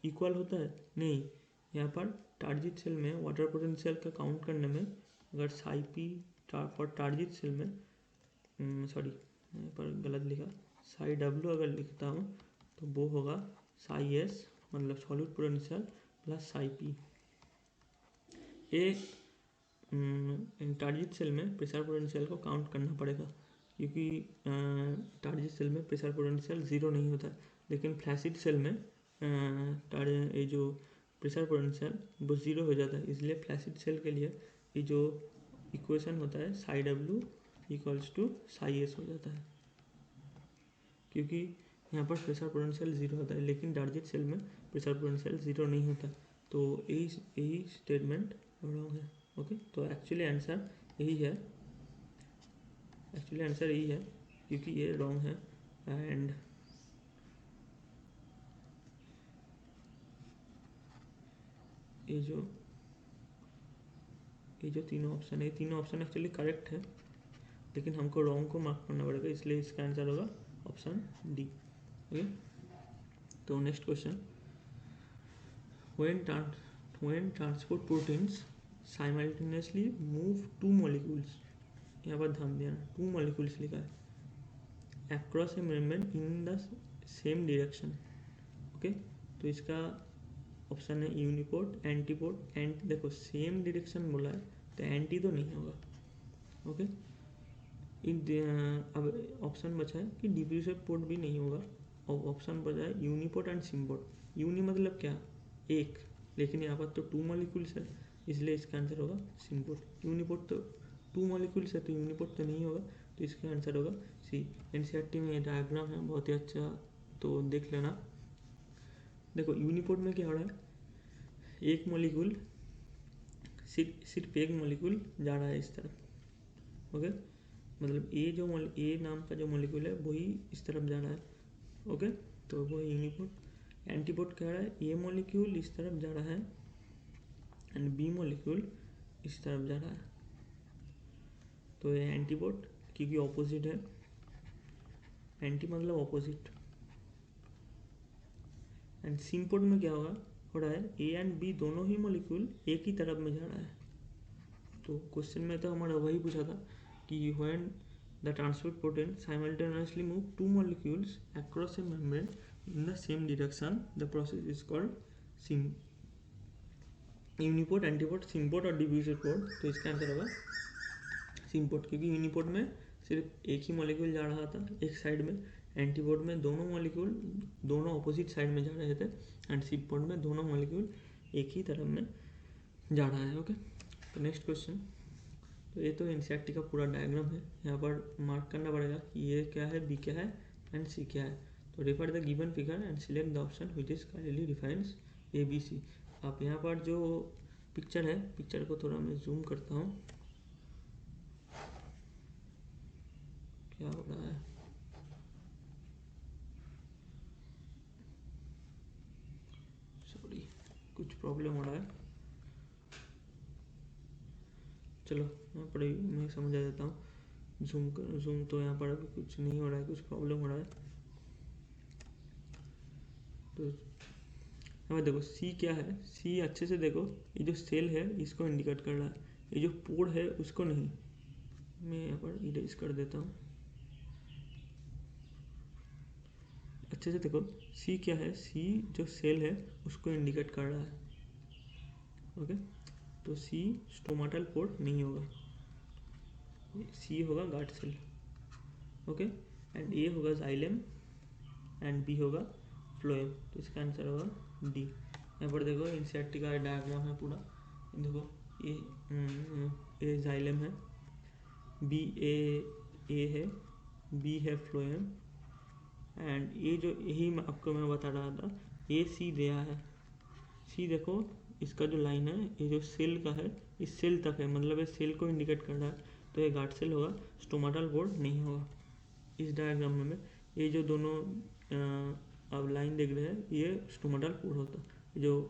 इक्वल होता है? नहीं, यहाँ पर टार्जिड सेल में वाटर पोटेंशियल का काउंट करने में अगर साई पी फॉर टार्जिड सेल में सॉरी यहाँ पर गलत लिखा, साई डब्ल्यू अगर लिखता हूँ तो वो होगा साई एस, मतलब solute potential plus psi P. एक टारगेट सेल में प्रेशर पोटेंशियल को काउंट करना पड़ेगा, क्योंकि टारगेट सेल में प्रेशर पोटेंशियल ज़ीरो नहीं होता है, लेकिन फ्लैसिड सेल में ये जो प्रेशर पोटेंशियल वो ज़ीरो हो जाता है। इसलिए फ्लैसिड सेल के लिए ये जो इक्वेशन होता है psi W equals to psi S हो जाता है, क्योंकि यहाँ पर प्रेशर पोटेंशियल ज़ीरो होता है, लेकिन टारगेट सेल में प्रेशर पोटेंशियल ज़ीरो नहीं होता। तो यही स्टेटमेंट रॉन्ग है। ओके, तो एक्चुअली आंसर यही है, क्योंकि ये रॉन्ग है। एंड ये जो तीनों ऑप्शन है, तीनों ऑप्शन एक्चुअली करेक्ट है, लेकिन हमको रॉन्ग को मार्क करना पड़ेगा, इसलिए इसका आंसर होगा ऑप्शन डी। ओके, तो next question, when transport proteins simultaneously move two molecules, यहाँ पर ध्यान देना, टू मॉलिक्यूल्स लिखा है, across a membrane in the same direction। Okay, तो इसका ऑप्शन है यूनिपोर्ट, एंटीपोर्ट। देखो सेम डायरेक्शन बोला है तो एंटी तो नहीं होगा। ओके, अब ऑप्शन बचा है कि डिफ्यूसिव पोर्ट भी नहीं होगा, और ऑप्शन बचा है यूनिपोर्ट एंड सिम्पोर्ट। यूनि मतलब क्या, एक, लेकिन यहाँ पर तो टू मॉलिक्यूल्स है, इसलिए इसका आंसर होगा सिम्पोर्ट। यूनिपोर्ट तो टू मॉलिक्यूल्स है तो यूनिपोर्ट तो नहीं होगा, तो इसका आंसर होगा सी। एनसीईआरटी में ये डायग्राम है बहुत ही अच्छा, तो देख लेना। देखो यूनिपोर्ट में क्या हो रहा है, एक मॉलिक्यूल सिर्फ एक मॉलिक्यूल जा रहा है इस तरफ। ओके, मतलब ए नाम का जो मॉलिक्यूल है वही इस तरफ जा रहा है। ओके, तो वो यूनिपोर्ट। एंटीपोर्ट कह रहा है ए मॉलिक्यूल इस तरफ जा रहा है एंड बी मॉलिक्यूल इस तरफ जा रहा है, तो ये एंटीपोर्ट, क्योंकि ऑपोजिट है। एंटी मतलब ऑपोजिट। एंड सिम्पोर्ट में क्या होगा, हो रहा है ए एंड बी दोनों ही मॉलिक्यूल एक ही तरफ में जा रहा है। तो क्वेश्चन में तो हमारा वही पूछा था कि when the transport protein simultaneously move two molecules across A membrane in the same direction, the process is called uniport, antiport, symport और डिफ्यूसिव पोर्ट। तो इसका आंसर होगा सिम्पोर्ट, क्योंकि यूनिपोर्ट में सिर्फ एक ही मॉलिक्यूल जा रहा था एक साइड में, एंटीपोर्ट में दोनों मॉलिक्यूल दोनों अपोजिट साइड में जा रहे थे, एंड सिम्पोर्ट में दोनों मॉलिक्यूल एक ही तरफ में जा रहा है। ओके, तो नेक्स्ट क्वेश्चन, तो ये तो एनसीईआरटी का पूरा डायग्राम है, यहाँ पर मार्क करना पड़ेगा कि ये क्या है, बी क्या है एंड सी क्या है। तो refer the given figure and select the option which is clearly defines A B C. आप यहाँ पर जो पिक्चर है, पिक्चर को थोड़ा मैं जूम करता हूँ, क्या हो रहा है, सॉरी कुछ प्रॉब्लम हो रहा है, चलो यहाँ पर मैं समझा देता हूँ। जूम तो यहाँ पर अभी कुछ नहीं हो रहा है, कुछ प्रॉब्लम हो रहा है। तो यहाँ देखो सी क्या है, सी अच्छे से देखो, ये जो सेल है इसको इंडिकेट कर रहा है, ये जो पोर्ट है उसको नहीं। मैं यहाँ पर इरेज कर देता हूँ, अच्छे से देखो सी क्या है, सी जो सेल है उसको इंडिकेट कर रहा है। ओके, तो सी स्टोमाटल पोर्ट नहीं होगा, सी होगा गार्ड सेल। ओके, एंड ए होगा जाइलम एंड बी होगा फ्लोएम, तो इसका आंसर होगा डी। यहाँ पर देखो एनसीईआरटी का डायग्राम है पूरा, देखो ए जाइलम है, बी ए है, बी है फ्लोएम, एंड ये जो यही आपको मैं बता रहा था, ये सी दिया है। सी देखो इसका जो लाइन है ये जो सेल का है इस सेल तक है, मतलब ये सेल को इंडिकेट कर रहा है, तो ये गार्ड सेल होगा, स्टोमाटल पोर्ट नहीं होगा इस डायग्राम में। ये जो दोनों अब लाइन देख रहे हैं ये स्टोमाटल पोर्ट होता है, जो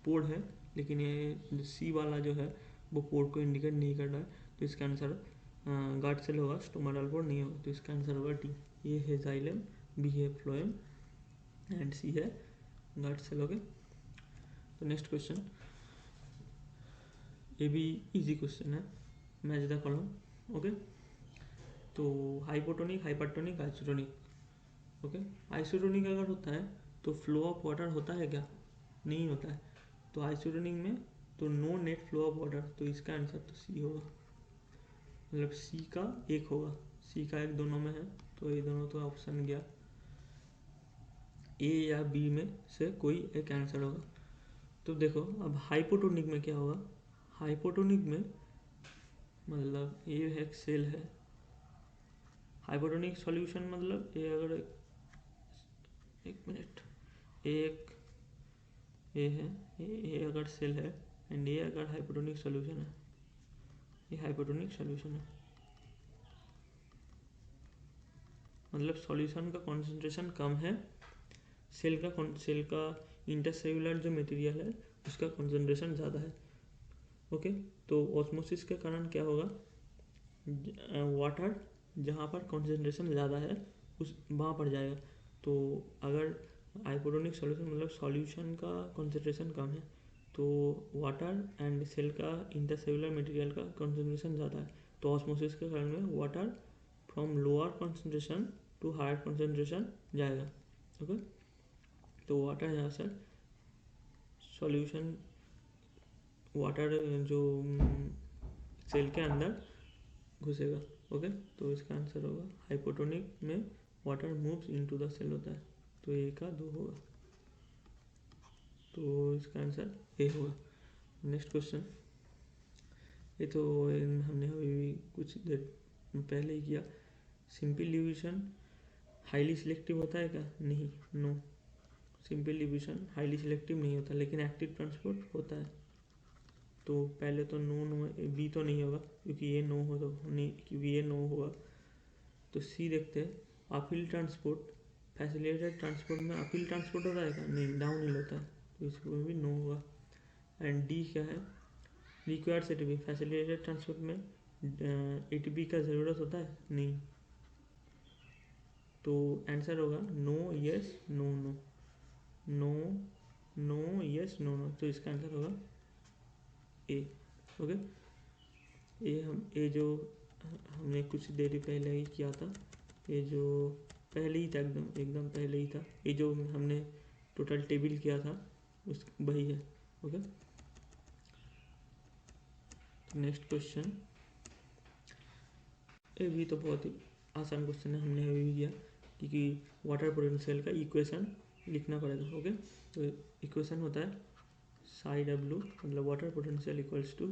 पोर्ट है, लेकिन ये सी वाला जो है वो पोर्ट को इंडिकेट नहीं कर रहा है, तो इसका आंसर गार्ड सेल होगा, स्टोमाटल पोर्ट नहीं होगा, तो इसका आंसर होगा डी। ये है जाइलम, बी है फ्लोएम एंड सी है गार्ड सेल। ओके, तो नेक्स्ट क्वेश्चन, ये भी इजी क्वेश्चन है, मैच द कॉलम। ओके, तो hypotonic, hypertonic, isotonic. Okay, isotonic अगर होता है तो फ्लो ऑफ वाटर होता है क्या, नहीं होता है। तो आइसोटोनिक में तो no net flow of water, तो इसका आंसर तो सी होगा, मतलब सी का एक होगा, सी का एक दोनों में है, तो ये दोनों तो ऑप्शन गया, ए या बी में से कोई एक आंसर होगा। तो देखो अब हाइपोटोनिक में क्या होगा, हाइपोटोनिक में मतलब ये एक सेल है, हाइपोटोनिक सॉल्यूशन मतलब ये अगर एक मिनट, एक ये है, ये अगर सेल है एंड ये अगर हाइपोटोनिक सॉल्यूशन है, ये हाइपोटोनिक सॉल्यूशन है, मतलब सॉल्यूशन का कॉन्सेंट्रेशन कम है, सेल का इंटरसेल्युलर जो मटेरियल है उसका कॉन्सेंट्रेशन ज़्यादा है। ओके, तो ऑस्मोसिस के कारण क्या होगा, वाटर जहाँ पर कॉन्सेंट्रेशन ज़्यादा है उस वहाँ पर जाएगा। तो अगर हाइपोटोनिक सॉल्यूशन मतलब सॉल्यूशन का कॉन्सेंट्रेशन कम है, तो वाटर एंड सेल का इंटरसेल्युलर मटेरियल का कॉन्सेंट्रेशन ज़्यादा है, तो ऑस्मोसिस के कारण में water from lower concentration to higher concentration जाएगा। ओके, तो वाटर यहाँ से सॉल्यूशन वाटर जो सेल के अंदर घुसेगा। ओके, तो इसका आंसर होगा हाइपोटोनिक में water moves into the cell होता है, तो ए का 2 होगा, तो इसका आंसर ए होगा। नेक्स्ट क्वेश्चन, ये तो हमने अभी कुछ देर पहले ही किया, सिंपल डिवीजन हाईली सिलेक्टिव होता है क्या, नहीं, no, simple division highly selective नहीं होता, लेकिन एक्टिव ट्रांसपोर्ट होता है। तो पहले तो नो बी तो नहीं होगा क्योंकि ये नो हो, तो नहीं क्योंकि ये नो होगा, तो सी देखते हैं, अपील ट्रांसपोर्ट, फैसिलिटेटेड ट्रांसपोर्ट में अपील ट्रांसपोर्ट होता है क्या, नहीं, डाउन हिल होता है, तो इसमें भी नो होगा। एंड डी क्या है, रिक्वायर्ड एटीपी, फैसिलिटेटेड ट्रांसपोर्ट में एटीपी का ज़रूरत होता है, नहीं, तो आंसर होगा no yes no no, no no yes no no, तो इसका आंसर होगा ए। ओके, ये जो हमने कुछ देर पहले ही किया था, ये जो पहले ही था, एकदम एकदम पहले ही था, ये जो हमने टोटल टेबल किया था उस वही है। ओके, नेक्स्ट क्वेश्चन, ये भी तो बहुत ही आसान क्वेश्चन है, हमने अभी भी किया, क्योंकि वाटर पोटेंशियल का इक्वेशन लिखना पड़ेगा। ओके, तो इक्वेशन होता है साई डब्ल्यू मतलब water potential equals to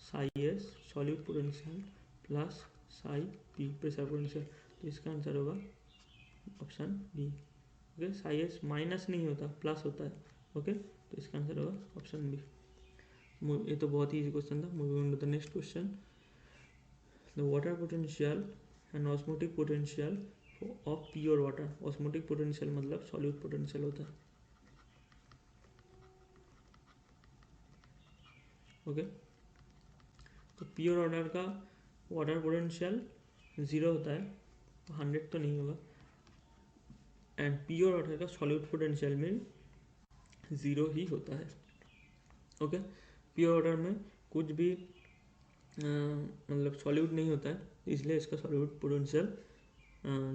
psi S solute potential plus psi P pressure potential, तो इसका आंसर होगा option B. Okay, psi S minus नहीं होता, प्लस होता है। ओके, तो इसका आंसर होगा ऑप्शन बी। ये तो बहुत ही इजी क्वेश्चन था। Moving to the next question, the water potential and osmotic potential of pure water, osmotic potential मतलब सॉल्यूट पोटेंशियल होता है। ओके, तो प्योर वाटर का वाटर पोटेंशियल 0 होता है, 100 तो नहीं होगा, एंड प्योर वाटर का सॉल्यूट पोटेंशियल में 0 ही होता है। ओके, प्योर वाटर में कुछ भी मतलब सॉल्यूट नहीं होता है, इसलिए इसका सॉल्यूट पोटेंशियल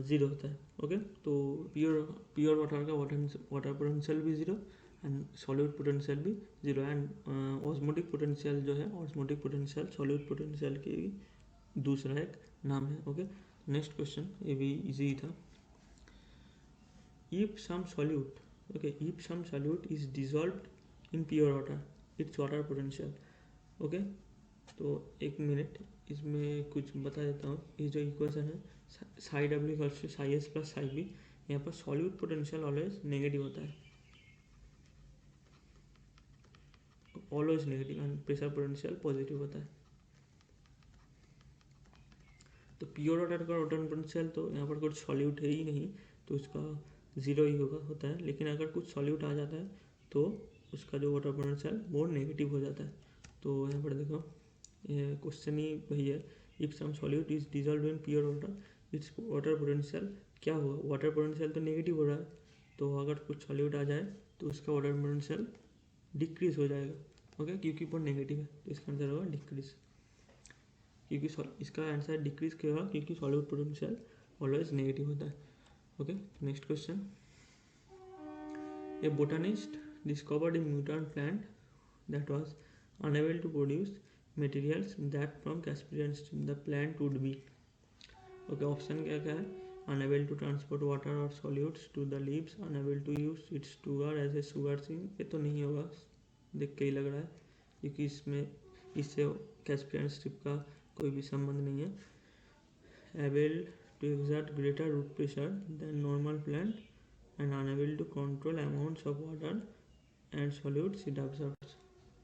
0 होता है। ओके, तो प्योर वाटर का वाटर पोटेंशियल भी 0 एंड सॉल्यूट पोटेंशियल भी 0, एंड ऑस्मोटिक पोटेंशियल जो है, ऑस्मोटिक पोटेंशियल सॉल्यूट पोटेंशियल के भी दूसरा एक नाम है। ओके, नेक्स्ट क्वेश्चन, ये भी इजी था, if some solute, okay, if some solute is dissolved in pure water, its water potential। Okay, तो एक मिनट इसमें कुछ बता देता हूँ। ये जो इक्वेशन है psi W equals to psi S plus psi B, यहाँ पर सॉल्यूट पोटेंशियल ऑलवेज नेगेटिव होता है, always negative, and pressure potential positive होता है। तो प्योर वाटर का वाटर पोटेंशियल तो यहाँ पर कुछ सॉल्यूट है ही नहीं, तो उसका 0 ही होता है, लेकिन अगर कुछ सॉल्यूट आ जाता है तो उसका जो वाटर पोटेंशियल वो नेगेटिव हो जाता है। तो यहाँ पर देखो, ये क्वेश्चन ही वही है, if some solute is dissolve in pure water, its water potential क्या हुआ, वाटर पोटेंशियल तो नेगेटिव हो रहा है, तो अगर कुछ सॉल्यूट आ जाए तो उसका वाटर पोटेंशियल डिक्रीज हो जाएगा। ओके, क्योंकि वो नेगेटिव है, तो इसका आंसर होगा डिक्रीज, क्योंकि इसका आंसर डिक्रीज क्यों होगा, क्योंकि सॉल्यूट पोटेंशियल ऑलवेज नेगेटिव होता है। Okay, next question, A botanist discovered A mutant plant that was unable to produce materials that from Caspian stream the plant would be. Okay option क्या क्या है, unable to transport water or solutes to the leaves, unable to use its sugar as a sugar sink, ये तो नहीं होगा, देख के ही लग रहा है, क्योंकि इससे कैस्पियन स्ट्रिप का कोई भी संबंध नहीं है. able to exert greater root pressure than normal plant and unable to control amounts of water and solutes it absorbs.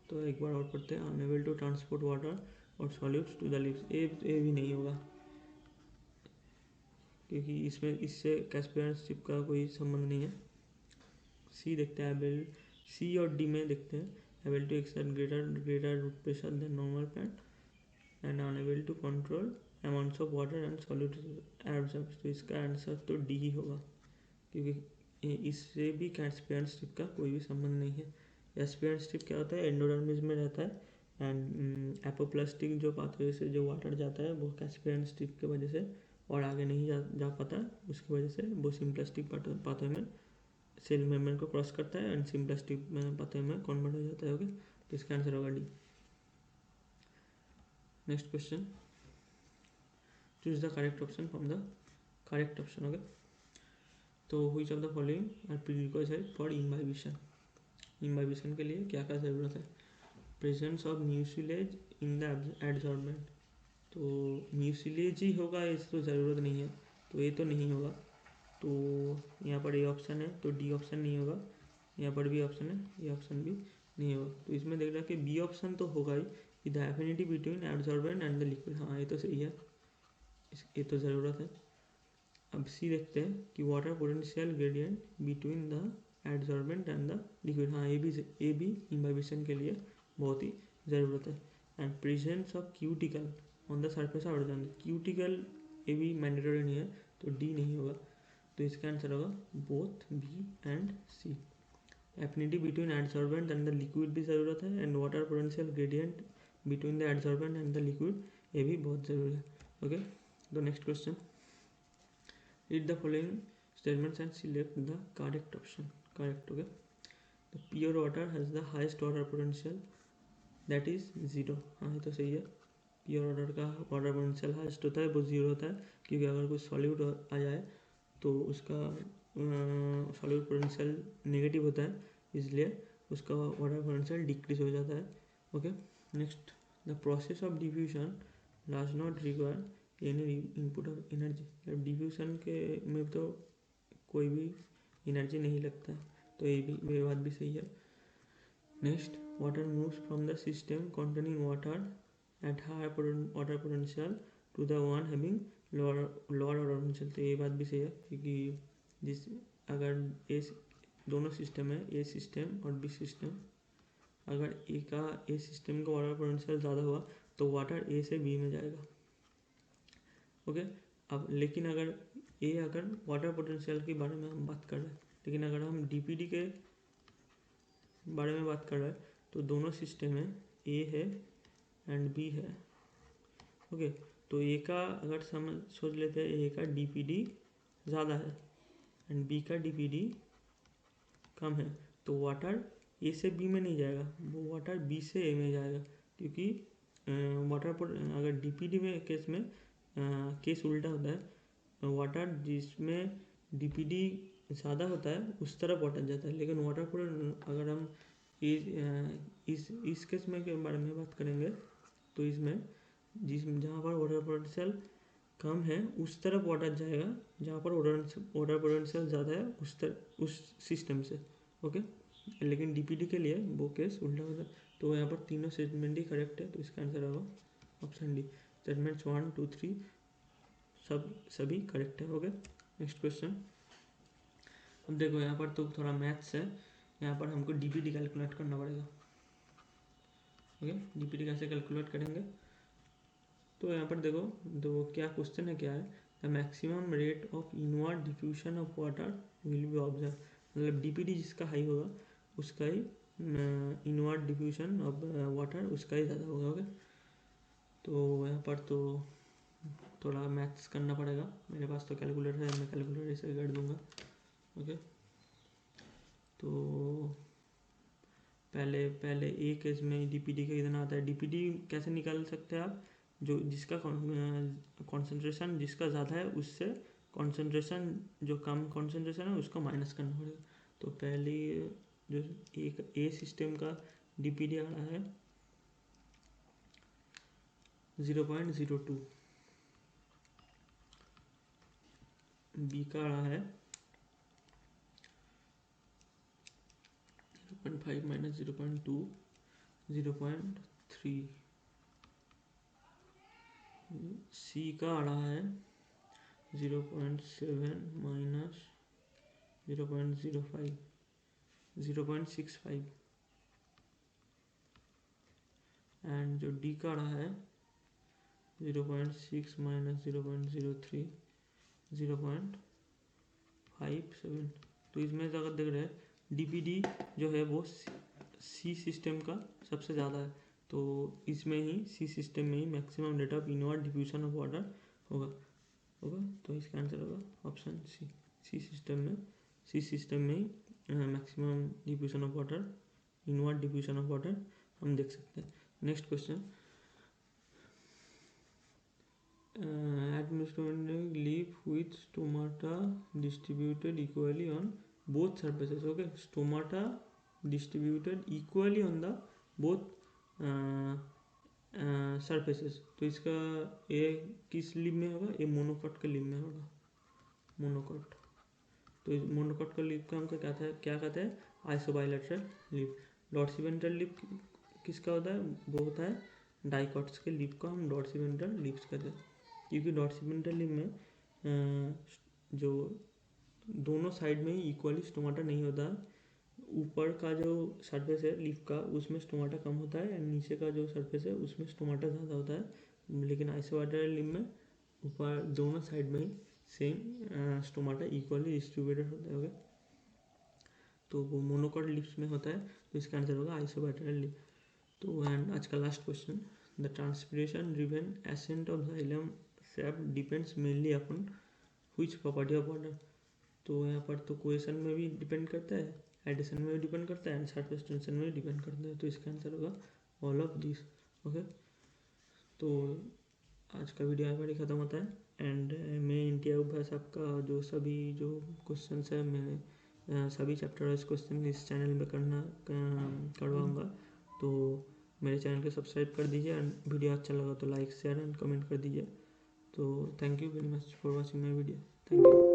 तो एक बार और पढ़ते हैं, unable to transport water और solutes to the leaves, ये भी नहीं होगा, क्योंकि इससे कैस्पियन स्ट्रिप का कोई संबंध नहीं है. सी देखते हैं, एबल, सी और डी में देखते हैं, able to exert greater root pressure than normal plant and unable to control amounts of water and solute absorb. तो इसका आंसर तो डी ही होगा, क्योंकि इससे भी कैस्पियन स्ट्रिप का कोई भी संबंध नहीं है. कैस्पियन स्ट्रिप क्या होता है, एंडोडर्मिस में रहता है एंड एपोप्लास्टिक जो पाथवे से जो वाटर जाता है वो कैस्पियन स्ट्रिप की वजह से और आगे नहीं जा पाता, उसकी वजह से वो सिम्प्लास्टिक पाथवे में सेल मेम्ब्रेन को क्रॉस करता है एंड सिम्प्लास्टिक पाथवे में कन्वर्ट हो जाता है. ओके, तो इसका आंसर होगा D. Next question, choose the correct option from the correct option. Okay, तो which of the following are prerequisite for imbibition. Imbibition के लिए क्या क्या ज़रूरत है, presence of mucilage in the adsorbent. तो म्यूसिलेज ही होगा, इस तो ज़रूरत नहीं है, तो ये तो नहीं होगा. तो यहाँ पर ए ऑप्शन है, तो डी ऑप्शन नहीं होगा. यहाँ पर भी ऑप्शन है, ये ऑप्शन भी नहीं होगा. तो इसमें देख रहा है कि बी ऑप्शन तो होगा ही, कि the affinity between absorbent and the liquid. हाँ, ये तो सही है, ये तो ज़रूरत है. अब सी देखते हैं कि water potential gradient between the absorbent and the liquid. हाँ, ये भी इम्बाइबिशन के लिए बहुत ही ज़रूरत है. And presence of cuticle on the surface of absorbent. Cuticle ये भी मैंडेटरी नहीं है, तो डी नहीं होगा. तो इसका आंसर होगा both B and C. Affinity between adsorbent and the liquid भी ज़रूरत है and water potential gradient between the adsorbent and the liquid, ये भी बहुत ज़रूरी है. ओके, तो next question, read the following statements and select the correct option. Correct. Okay, the pure water has the highest water potential that is 0. हाँ, ये तो सही है. प्योर वाटर का वाटर पोटेंशियल हाइस्ट होता है, वो 0 होता है, क्योंकि अगर कोई सॉल्यूट आ जाए तो उसका सॉल्यूट पोटेंशियल नेगेटिव होता है, इसलिए उसका वाटर पोटेंशियल डिक्रीज हो जाता है. Okay, next, the process of diffusion does not require any input of energy. Diffusion के में तो कोई भी एनर्जी नहीं लगता है, तो ये बात भी सही है. Next, water moves from the system containing water at higher water potential to the one having lower water potential. तो ये बात भी सही है, क्योंकि अगर ए दोनों सिस्टम है, ए सिस्टम और बी सिस्टम, अगर ए सिस्टम का वाटर पोटेंशियल ज़्यादा हुआ तो वाटर ए से बी में जाएगा. ओके, अब लेकिन अगर वाटर पोटेंशियल के बारे में हम बात कर रहे हैं, लेकिन अगर हम डीपीडी के बारे में बात कर रहे हैं तो दोनों सिस्टम है, ए है एंड बी है. ओके, तो ए का अगर सोच लेते हैं, ए का डीपीडी ज़्यादा है एंड बी का डीपीडी कम है, तो वाटर ए से बी में नहीं जाएगा, वो वाटर बी से ए में जाएगा. क्योंकि अगर डीपीडी में केस उल्टा होता है, वाटर जिसमें डीपीडी ज़्यादा होता है उस तरफ वाटर जाता है, लेकिन अगर हम इस केस में के बारे में बात करेंगे तो इसमें जहाँ पर वाटर पोटेंशियल कम है उस तरफ वाटर जाएगा, जहाँ पर वाटर पोटेंशियल ज़्यादा है उस सिस्टम से. ओके, लेकिन डीपीडी के लिए वो केस उल्टा होता है. तो यहाँ पर तीनों स्टेटमेंट ही करेक्ट है, तो इसका आंसर होगा ऑप्शन डी. स्टेटमेंट्स 1, 2, 3 सभी करेक्ट है. Okay, next question. अब देखो यहाँ पर तो थोड़ा मैथ्स है, यहाँ पर हमको डीपीडी कैलकुलेट करना पड़ेगा. ओके, डीपीडी कैसे कैलकुलेट करेंगे, तो यहाँ पर देखो, तो क्या क्वेश्चन है, क्या है, the maximum rate of inward diffusion of water will be observe. मतलब डीपीडी जिसका हाई होगा उसका ही इनवर्ड डिफ्यूजन ऑफ वाटर उसका ही ज़्यादा होगा. ओके, तो यहाँ पर तो थोड़ा मैथ्स करना पड़ेगा. मेरे पास तो कैलकुलेटर है, मैं कैलकुलेटर से कर दूंगा. ओके, तो पहले पहले ए केस में डीपीडी का कितना आता है। डीपीडी कैसे निकाल सकते हैं आप, जो जिसका कॉन्सेंट्रेशन जिसका ज़्यादा है उससे कॉन्सेंट्रेशन जो कम कॉन्सेंट्रेशन है उसको माइनस करना पड़ेगा। तो पहले जो एक ए सिस्टम का डीपीडी आ रहा है 0.02, बी का आ रहा है 0.5 माइनस 0.2 0.3, सी का आ रहा है 0.7 माइनस 0.05 0.65, एंड जो डी का आ रहा है 0.6 माइनस 0.03 0.57। तो इसमें से अगर देख रहे हैं डीपीडी जो है वो सी सिस्टम का सबसे ज़्यादा है, तो इसमें ही सी सिस्टम में ही maximum rate of inward diffusion of water होगा। तो इसका आंसर होगा ऑप्शन सी। सी सिस्टम में ही maximum diffusion of water, inward diffusion of water हम देख सकते हैं। Next question, administrative leaf with stomata distributed equally on both surfaces. Okay, stomata distributed equally on the both surfaces। तो इसका ये किस लिप में होगा, ये मोनोकॉट के लिप में होगा, मोनोकॉट। तो इस मोनोकॉट का लिप का हम क्या कहते हैं, आइसोबाइलेटरल लिप। डॉर्सिवेंट्रल लिप किसका होता है, वो होता है डाइकॉट्स के लिप को हम डॉर्सिवेंट्रल लिप्स कहते हैं, क्योंकि डॉर्सिवेंट्रल लिप में जो दोनों साइड में ही इक्वली स्टोमाटा नहीं होता। ऊपर का जो सरफेस है लिप का उसमें स्टोमाटा कम होता है, एंड नीचे का जो सरफेस है उसमें स्टोमाटा ज़्यादा होता है। लेकिन आइसोबाइलेटरल लिप में ऊपर दोनों साइड में ही सेम स्टोमाटा इक्वली डिस्ट्रीब्यूटेड होता है। तो वो मोनोकॉट लिप्स में होता है, तो इसका आंसर होगा आइसोबाइलेटरल लिप। तो एंड आज का last question, the transpiration driven ascent of xylem SAP depends mainly upon which property of water. तो यहाँ पर तो कोएशन में भी डिपेंड करता है, एडिशन में भी डिपेंड करता है, एंड सरफेस टेंशन में भी डिपेंड करता है। तो इसका आंसर होगा ऑल ऑफ दिस। ओके, तो आज का वीडियो यहाँ पर ही ख़त्म होता है। एंड मैं इंडिया अभ्यास आपका जो सभी जो क्वेश्चन है मैं सभी चैप्टर वाइज क्वेश्चन इस चैनल में करवाऊँगा। तो मेरे चैनल को सब्सक्राइब कर दीजिए, एंड वीडियो अच्छा लगा तो लाइक शेयर एंड कमेंट कर दीजिए। तो thank you very much for watching my video. Thank you.